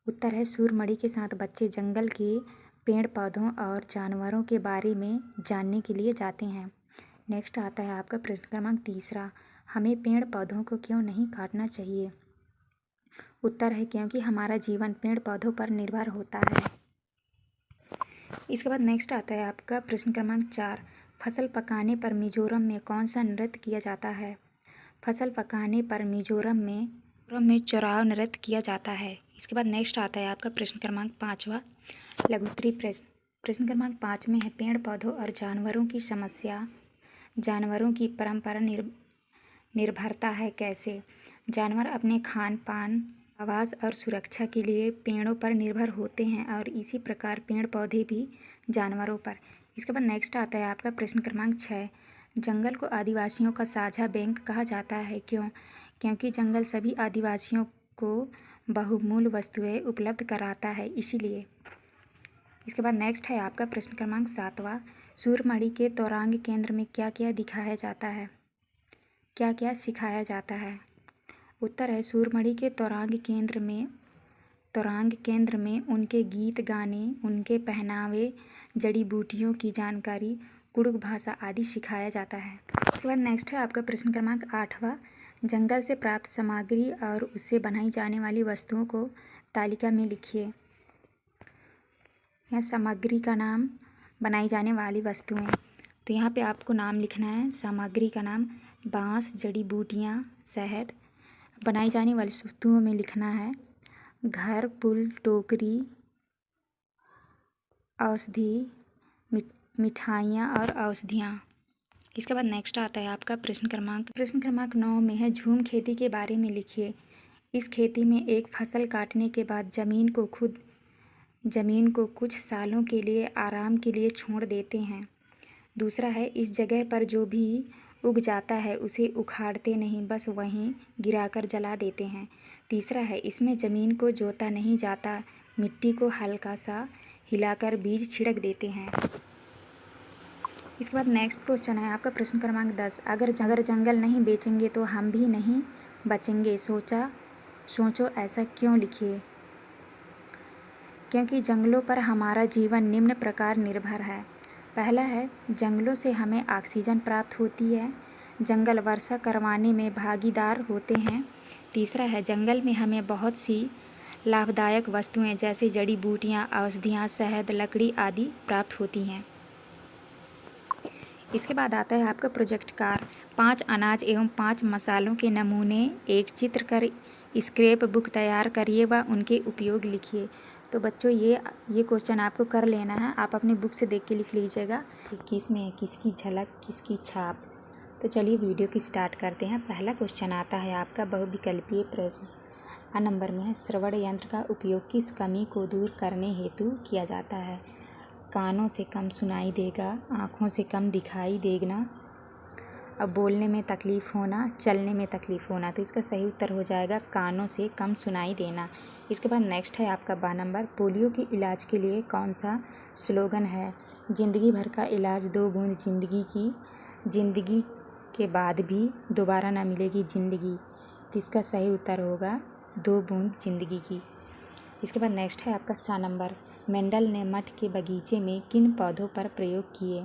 उत्तर है सूर्यमणि के साथ बच्चे जंगल के पेड़ पौधों और जानवरों के बारे में जानने के लिए जाते हैं। नेक्स्ट आता है आपका प्रश्न क्रमांक तीसरा, हमें पेड़ पौधों को क्यों नहीं काटना चाहिए? उत्तर है क्योंकि हमारा जीवन पेड़ पौधों पर निर्भर होता है। इसके बाद नेक्स्ट आता है आपका प्रश्न क्रमांक 4, फसल पकाने पर मिजोरम में कौन सा नृत्य किया जाता है? फसल पकाने पर मिजोरम में चौराव नृत्य किया जाता है। इसके बाद नेक्स्ट आता है आपका प्रश्न क्रमांक 5वां लघुत्तरी प्रश्न। प्रश्न क्रमांक 5 में है पेड़ पौधों और जानवरों की समस्या, जानवरों की परंपरा निर्भरता है कैसे? जानवर अपने खान पान, आवास और सुरक्षा के लिए पेड़ों पर निर्भर होते हैं और इसी प्रकार पेड़ पौधे भी जानवरों पर। इसके बाद नेक्स्ट आता है आपका प्रश्न क्रमांक 6, जंगल को आदिवासियों का साझा बैंक कहा जाता है क्यों? क्योंकि जंगल सभी आदिवासियों को बहुमूल्य वस्तुएं उपलब्ध कराता है इसीलिए। इसके बाद नेक्स्ट है आपका प्रश्न क्रमांक 7वां, सूर्यमणि के तौरांग केंद्र में क्या क्या दिखाया जाता है? क्या क्या सिखाया जाता है? उत्तर है सूर्यमणि के तौरांग केंद्र में उनके गीत गाने, उनके पहनावे, जड़ी बूटियों की जानकारी, कुड़ुक भाषा आदि सिखाया जाता है। उसके बाद नेक्स्ट है आपका प्रश्न क्रमांक 8वां, जंगल से प्राप्त सामग्री और उससे बनाई जाने वाली वस्तुओं को तालिका में लिखिए। यहाँ सामग्री का नाम, बनाई जाने वाली वस्तुएं, तो यहाँ पे आपको नाम लिखना है। सामग्री का नाम बांस, जड़ी बूटियाँ, शहद। बनाई जाने वाली वस्तुओं में लिखना है घर, पुल, टोकरी, औषधि, मिठाइयाँ और औषधियाँ। इसके बाद नेक्स्ट आता है आपका प्रश्न क्रमांक 9 में है झूम खेती के बारे में लिखिए। इस खेती में एक फसल काटने के बाद जमीन को कुछ सालों के लिए आराम के लिए छोड़ देते हैं। दूसरा है इस जगह पर जो भी उग जाता है उसे उखाड़ते नहीं, बस वहीं गिराकर जला देते हैं। तीसरा है इसमें ज़मीन को जोता नहीं जाता, मिट्टी को हल्का सा हिलाकर बीज छिड़क देते हैं। इसके बाद नेक्स्ट क्वेश्चन है आपका प्रश्न क्रमांक 10, अगर जंगल नहीं बेचेंगे तो हम भी नहीं बचेंगे, सोचो ऐसा क्यों? लिखिए। क्योंकि जंगलों पर हमारा जीवन निम्न प्रकार निर्भर है। पहला है जंगलों से हमें ऑक्सीजन प्राप्त होती है, जंगल वर्षा करवाने में भागीदार होते हैं। तीसरा है जंगल में हमें बहुत सी लाभदायक वस्तुएं जैसे जड़ी बूटियां, औषधियां, शहद, लकड़ी आदि प्राप्त होती हैं। इसके बाद आता है आपका प्रोजेक्ट कार्य, 5 अनाज एवं 5 मसालों के नमूने एक चित्र कर स्क्रैप बुक तैयार करिए व उनके उपयोग लिखिए। तो बच्चों ये क्वेश्चन आपको कर लेना है, आप अपनी बुक से देख के लिख लीजिएगा। किस में है किसकी झलक, किसकी छाप। तो चलिए वीडियो की स्टार्ट करते हैं। पहला क्वेश्चन आता है आपका बहुविकल्पीय प्रश्न। आ नंबर में है श्रवण यंत्र का उपयोग किस कमी को दूर करने हेतु किया जाता है? कानों से कम सुनाई देगा, आँखों से कम दिखाई देना, अब बोलने में तकलीफ़ होना, चलने में तकलीफ़ होना। तो इसका सही उत्तर हो जाएगा कानों से कम सुनाई देना। इसके बाद नेक्स्ट है आपका 12 नंबर, पोलियो के इलाज के लिए कौन सा स्लोगन है? ज़िंदगी भर का इलाज, 2 बूंद जिंदगी के बाद भी दोबारा ना मिलेगी ज़िंदगी। तो इसका सही उत्तर होगा 2 बूंद जिंदगी की। इसके बाद नेक्स्ट है आपका 7 नंबर, मेंडल ने मठ के बगीचे में किन पौधों पर प्रयोग किए?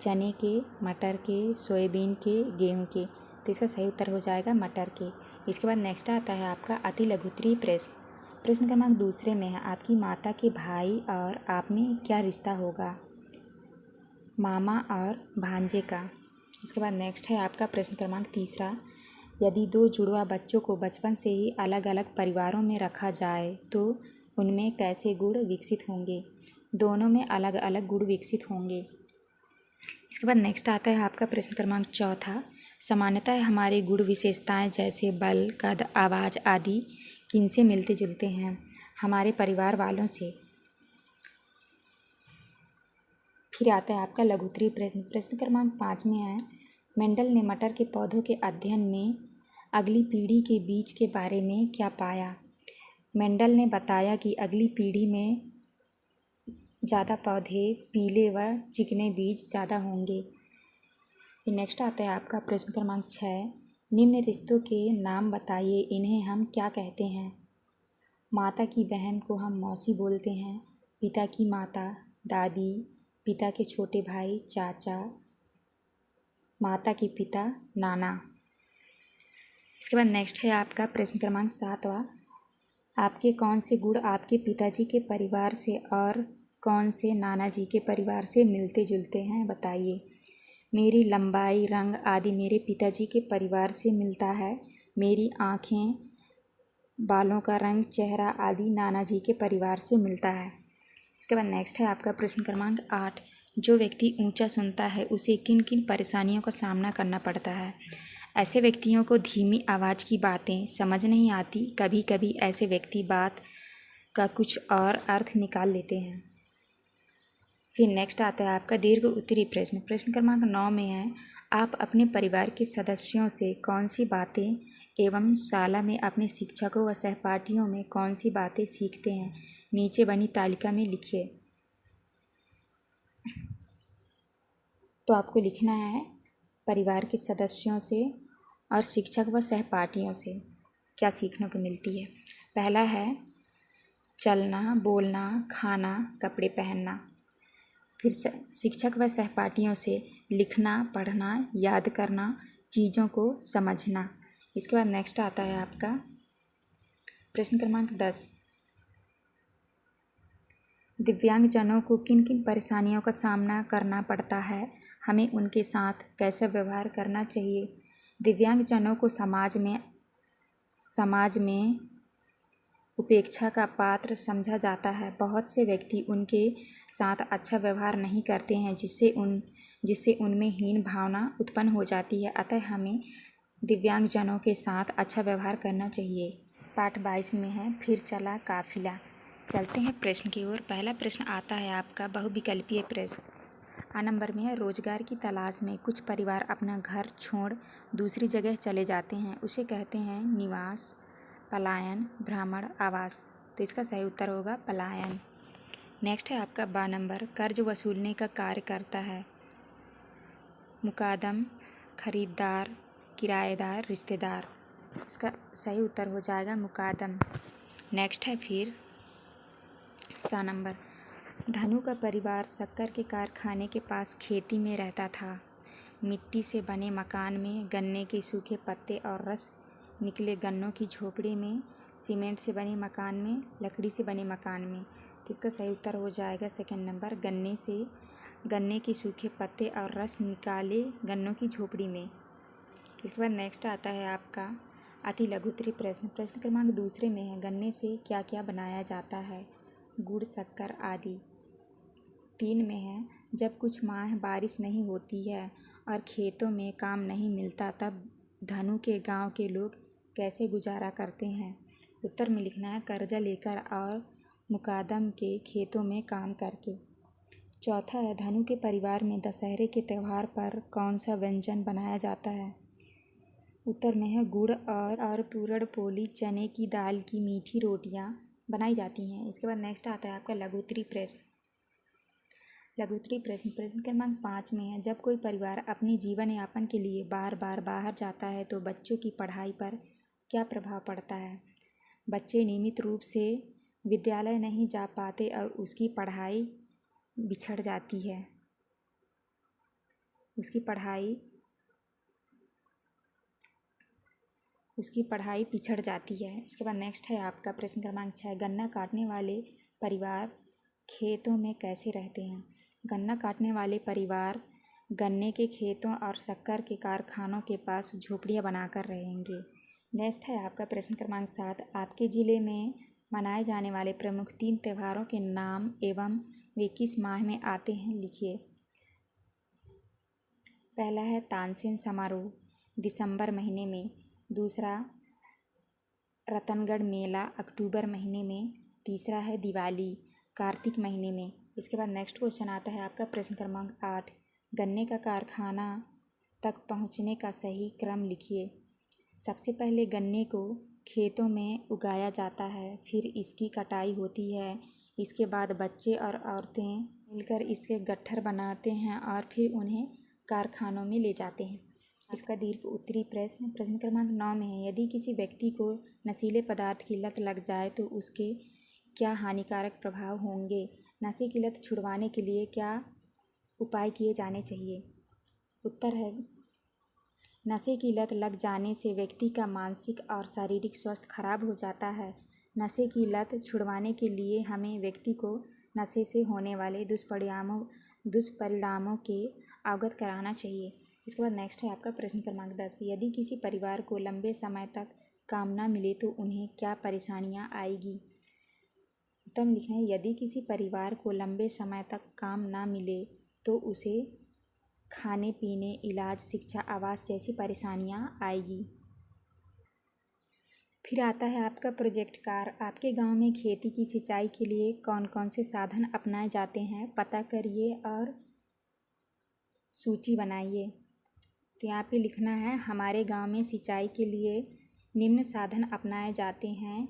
चने के, मटर के, सोयाबीन के, गेहूं के। तो इसका सही उत्तर हो जाएगा मटर के। इसके बाद नेक्स्ट आता है आपका अति लघुत्तरी प्रश्न क्रमांक दूसरे में है आपकी माता के भाई और आप में क्या रिश्ता होगा? मामा और भांजे का। इसके बाद नेक्स्ट है आपका प्रश्न क्रमांक तीसरा, यदि 2 जुड़वा बच्चों को बचपन से ही अलग अलग परिवारों में रखा जाए तो उनमें कैसे गुण विकसित होंगे? दोनों में अलग अलग गुण विकसित होंगे। इसके बाद नेक्स्ट आता है आपका प्रश्न क्रमांक चौथा, सामान्यतः हमारे गुण विशेषताएं जैसे बल, कद, आवाज़ आदि किनसे मिलते जुलते हैं? हमारे परिवार वालों से। फिर आता है आपका लघु उत्तरीय प्रश्न। प्रश्न क्रमांक 5 में है, मेंडल ने मटर के पौधों के अध्ययन में अगली पीढ़ी के बीज के बारे में क्या पाया? मेंडल ने बताया कि अगली पीढ़ी में ज़्यादा पौधे पीले व चिकने बीज ज़्यादा होंगे। फिर नेक्स्ट आता है आपका प्रश्न क्रमांक 6, निम्न रिश्तों के नाम बताइए, इन्हें हम क्या कहते हैं? माता की बहन को हम मौसी बोलते हैं, पिता की माता दादी, पिता के छोटे भाई चाचा, माता के पिता नाना। इसके बाद नेक्स्ट है आपका प्रश्न क्रमांक 7वां, आपके कौन से गुण आपके पिताजी के परिवार से और कौन से नाना जी के परिवार से मिलते जुलते हैं, बताइए। मेरी लंबाई, रंग आदि मेरे पिताजी के परिवार से मिलता है। मेरी आँखें, बालों का रंग, चेहरा आदि नाना जी के परिवार से मिलता है। इसके बाद नेक्स्ट है आपका प्रश्न क्रमांक 8, जो व्यक्ति ऊंचा सुनता है उसे किन किन परेशानियों का सामना करना पड़ता है? ऐसे व्यक्तियों को धीमी आवाज़ की बातें समझ नहीं आती। कभी कभी ऐसे व्यक्ति बात का कुछ और अर्थ निकाल लेते हैं। फिर नेक्स्ट आता है आपका दीर्घ उत्तरीय प्रश्न। प्रश्न क्रमांक 9 में है, आप अपने परिवार के सदस्यों से कौन सी बातें एवं शाला में अपने शिक्षकों व सहपाठियों में कौन सी बातें सीखते हैं? नीचे बनी तालिका में लिखिए। तो आपको लिखना है परिवार के सदस्यों से और शिक्षक व सहपाठियों से क्या सीखने को मिलती है। पहला है चलना, बोलना, खाना, कपड़े पहनना। फिर शिक्षक व सहपाठियों से लिखना, पढ़ना, याद करना, चीज़ों को समझना। इसके बाद नेक्स्ट आता है आपका प्रश्न क्रमांक 10, दिव्यांगजनों को किन किन परेशानियों का सामना करना पड़ता है? हमें उनके साथ कैसे व्यवहार करना चाहिए? दिव्यांगजनों को समाज में उपेक्षा का पात्र समझा जाता है। बहुत से व्यक्ति उनके साथ अच्छा व्यवहार नहीं करते हैं, जिससे उनमें हीन भावना उत्पन्न हो जाती है। अतः हमें दिव्यांगजनों के साथ अच्छा व्यवहार करना चाहिए। पाठ 22 में है, फिर चला काफिला। चलते हैं प्रश्न की ओर। पहला प्रश्न आता है आपका बहुविकल्पीय प्रश्न। आ नंबर में है, रोजगार की तलाश में कुछ परिवार अपना घर छोड़ दूसरी जगह चले जाते हैं, उसे कहते हैं निवास, पलायन, भ्रमण, आवास। तो इसका सही उत्तर होगा पलायन। नेक्स्ट है आपका 12 नंबर, कर्ज वसूलने का कार्य करता है मुकादम, खरीदार, किराएदार, रिश्तेदार। इसका सही उत्तर हो जाएगा मुकादम। नेक्स्ट है फिर 7 नंबर, धनु का परिवार शक्कर के कारखाने के पास खेती में रहता था। मिट्टी से बने मकान में, गन्ने के सूखे पत्ते और रस निकले गन्नों की झोपड़ी में, सीमेंट से बने मकान में, लकड़ी से बने मकान में। तो इसका सही उत्तर हो जाएगा सेकंड नंबर, गन्ने के सूखे पत्ते और रस निकाले गन्नों की झोपड़ी में। इसके बाद नेक्स्ट आता है आपका अति लघु उत्तरीय प्रश्न। प्रश्न क्रमांक 2 में है, गन्ने से क्या क्या बनाया जाता है? गुड़, शक्कर आदि। 3 में है, जब कुछ माह बारिश नहीं होती है और खेतों में काम नहीं मिलता, तब धनु के गांव के लोग कैसे गुजारा करते हैं? उत्तर में लिखना है कर्जा लेकर और मुकादम के खेतों में काम करके। चौथा है, धनु के परिवार में दशहरे के त्यौहार पर कौन सा व्यंजन बनाया जाता है? उत्तर में है गुड़ और पूरण पोली, चने की दाल की मीठी रोटियां बनाई जाती हैं। इसके बाद नेक्स्ट आता है आपका लघु उत्तरीय प्रश्न। लघु उत्तरीय प्रश्न प्रश्न क्रमांक 5 में है, जब कोई परिवार अपने जीवन यापन के लिए बार बार बाहर जाता है तो बच्चों की पढ़ाई पर क्या प्रभाव पड़ता है? बच्चे नियमित रूप से विद्यालय नहीं जा पाते और उसकी पढ़ाई बिछड़ जाती है। उसकी पढ़ाई पिछड़ जाती है। इसके बाद नेक्स्ट है आपका प्रश्न क्रमांक 6, गन्ना काटने वाले परिवार खेतों में कैसे रहते हैं? गन्ना काटने वाले परिवार गन्ने के खेतों और शक्कर के कारखानों के पास झोपड़ियां बनाकर रहेंगे। नेक्स्ट है आपका प्रश्न क्रमांक 7, आपके ज़िले में मनाए जाने वाले प्रमुख 3 त्योहारों के नाम एवं वे किस माह में आते हैं, लिखिए। पहला है तानसेन समारोह, दिसंबर महीने में। दूसरा रतनगढ़ मेला, अक्टूबर महीने में। तीसरा है दिवाली, कार्तिक महीने में। इसके बाद नेक्स्ट क्वेश्चन आता है आपका प्रश्न क्रमांक 8। गन्ने का कारखाना तक पहुंचने का सही क्रम लिखिए। सबसे पहले गन्ने को खेतों में उगाया जाता है, फिर इसकी कटाई होती है। इसके बाद बच्चे और औरतें मिलकर इसके गट्ठर बनाते हैं और फिर उन्हें कारखानों में ले जाते हैं। इसका दीर्घ उत्तरी प्रश्न क्रमांक 9 में है। यदि किसी व्यक्ति को नशीले पदार्थ की लत लग जाए तो उसके क्या हानिकारक प्रभाव होंगे? नशे की लत छुड़वाने के लिए क्या उपाय किए जाने चाहिए? उत्तर है, नशे की लत लग जाने से व्यक्ति का मानसिक और शारीरिक स्वास्थ्य खराब हो जाता है। नशे की लत छुड़वाने के लिए हमें व्यक्ति को नशे से होने वाले दुष्परिणामों के अवगत कराना चाहिए। इसके बाद नेक्स्ट है आपका प्रश्न क्रमांक 10। यदि किसी परिवार को लंबे समय तक काम न मिले तो उन्हें क्या परेशानियां आएगी? उत्तर में लिखना है, यदि किसी परिवार को लंबे समय तक काम न मिले तो उसे खाने पीने, इलाज, शिक्षा, आवास जैसी परेशानियां आएगी। फिर आता है आपका प्रोजेक्ट कार्य। आपके गांव में खेती की सिंचाई के लिए कौन कौन से साधन अपनाए जाते हैं, पता करिए और सूची बनाइए। तो यहाँ पे लिखना है, हमारे गांव में सिंचाई के लिए निम्न साधन अपनाए जाते हैं: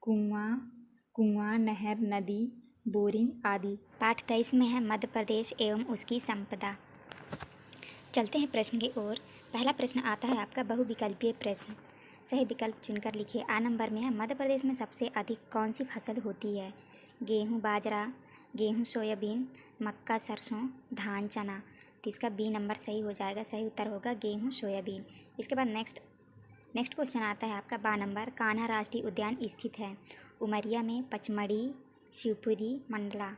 कुआं, नहर, नदी, बोरिंग आदि। पाठ 23 में है मध्य प्रदेश एवं उसकी संपदा। चलते हैं प्रश्न की ओर। पहला प्रश्न आता है आपका बहुविकल्पीय प्रश्न। सही विकल्प चुनकर लिखिए। आ नंबर में है, मध्य प्रदेश में सबसे अधिक कौन सी फसल होती है? गेहूँ, बाजरा, गेहूँ, सोयाबीन, मक्का, सरसों, धान, चना। तो इसका बी नंबर सही हो जाएगा। सही उत्तर होगा गेहूँ, सोयाबीन। इसके बाद नेक्स्ट क्वेश्चन आता है आपका 12 नंबर। कान्हा राष्ट्रीय उद्यान स्थित है उमरिया में, पचमढ़ी, शिवपुरी, मंडला।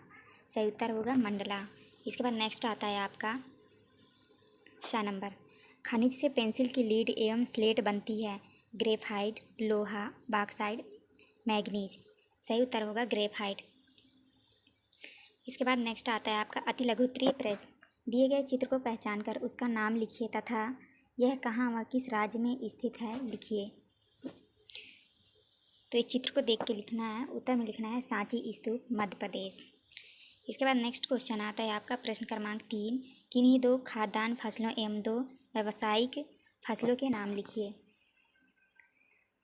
सही उत्तर होगा मंडला। इसके बाद नेक्स्ट आता है आपका 6 नंबर। खनिज से पेंसिल की लीड एवं स्लेट बनती है? ग्रेफाइट, लोहा, बॉक्साइट, मैग्नीज। सही उत्तर होगा ग्रेफाइट। इसके बाद नेक्स्ट आता है आपका अति लघु उत्तरीय प्रश्न। दिए गए चित्र को पहचान कर उसका नाम लिखिए तथा यह कहाँ व किस राज्य में स्थित है लिखिए। तो इस चित्र को देख के लिखना है। उत्तर में लिखना है सांची स्तूप, मध्य प्रदेश। इसके बाद नेक्स्ट क्वेश्चन आता है आपका प्रश्न क्रमांक 3। किन्हीं 2 खाद्यान्न फसलों एवं 2 व्यावसायिक फसलों के नाम लिखिए।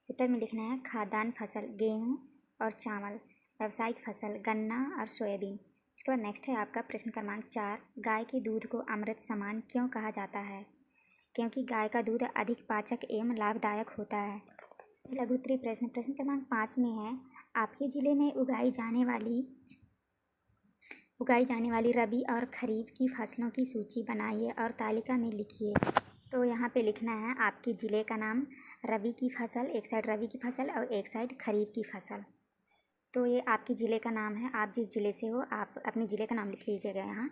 उत्तर में लिखना है खाद्यान्न फसल गेहूँ और चावल, व्यावसायिक फसल गन्ना और सोयाबीन। इसके बाद नेक्स्ट है आपका प्रश्न क्रमांक 4। गाय के दूध को अमृत समान क्यों कहा जाता है? क्योंकि गाय का दूध अधिक पाचक एवं लाभदायक होता है। लघु उत्तरीय प्रश्न क्रमांक 5 में है, आपके ज़िले में उगाई जाने वाली रबी और खरीफ की फसलों की सूची बनाइए और तालिका में लिखिए। तो यहाँ पे लिखना है आपके ज़िले का नाम, रबी की फसल, एक साइड रबी की फसल और एक साइड खरीफ की फसल। तो ये आपके ज़िले का नाम है। आप जिस ज़िले से हो आप अपने ज़िले का नाम लिख लीजिएगा।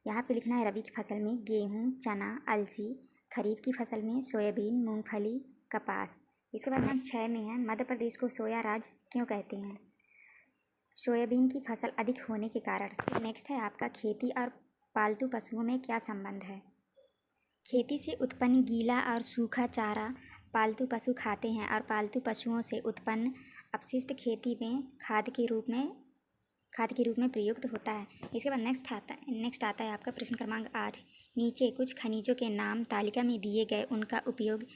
यहाँ पे लिखना है रबी की फसल में गेहूँ, चना, अलसी, खरीफ की फसल में सोयाबीन, मूंगफली, कपास। इसके बाद नंबर 6 में है, मध्य प्रदेश को सोया राज्य क्यों कहते हैं? सोयाबीन की फसल अधिक होने के कारण। नेक्स्ट है आपका खेती और पालतू पशुओं में क्या संबंध है? खेती से उत्पन्न गीला और सूखा चारा पालतू पशु खाते हैं और पालतू पशुओं से उत्पन्न अपशिष्ट खेती में खाद के रूप में प्रयुक्त होता है। इसके बाद नेक्स्ट आता है आपका प्रश्न क्रमांक 8। नीचे कुछ खनिजों के नाम तालिका में दिए गए, उनका उपयोग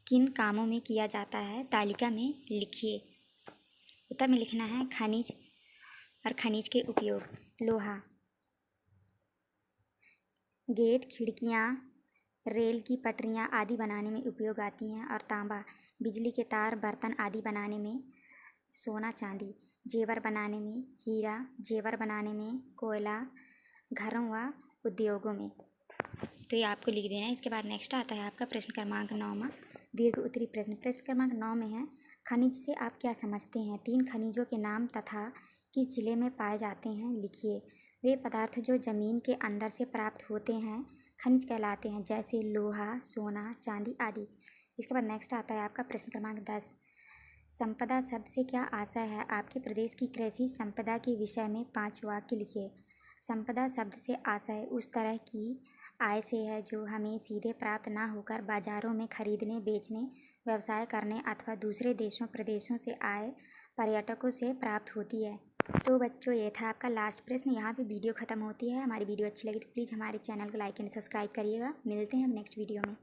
किन कामों में किया जाता है तालिका में लिखिए। उत्तर में लिखना है खनिज और खनिज के उपयोग। लोहा गेट, खिड़कियाँ, रेल की पटरियाँ आदि बनाने में उपयोग आती हैं। और तांबा बिजली के तार, बर्तन आदि बनाने में। सोना, चांदी जेवर बनाने में। हीरा जेवर बनाने में। कोयला घरों व उद्योगों में। तो ये आपको लिख देना है। इसके बाद नेक्स्ट आता है आपका प्रश्न क्रमांक 9 दीर्घ उत्तरी प्रश्न क्रमांक 9 में है, खनिज से आप क्या समझते हैं? 3 खनिजों के नाम तथा किस जिले में पाए जाते हैं लिखिए। वे पदार्थ जो जमीन के अंदर से प्राप्त होते हैं खनिज कहलाते हैं, जैसे लोहा, सोना, चांदी आदि। इसके बाद नेक्स्ट आता है आपका प्रश्न क्रमांक 10। संपदा शब्द से क्या आशय है? आपके प्रदेश की कृषि संपदा के विषय में 5 वाक्य लिखिए। संपदा शब्द से आशय उस तरह की आय से है जो हमें सीधे प्राप्त ना होकर बाजारों में खरीदने, बेचने, व्यवसाय करने अथवा दूसरे देशों प्रदेशों से आए पर्यटकों से प्राप्त होती है। तो बच्चों ये था आपका लास्ट प्रश्न। यहाँ पे वीडियो ख़त्म होती है। हमारी वीडियो अच्छी लगी तो प्लीज़ हमारे चैनल को लाइक एंड सब्सक्राइब करिएगा। मिलते हैं हम नेक्स्ट वीडियो में।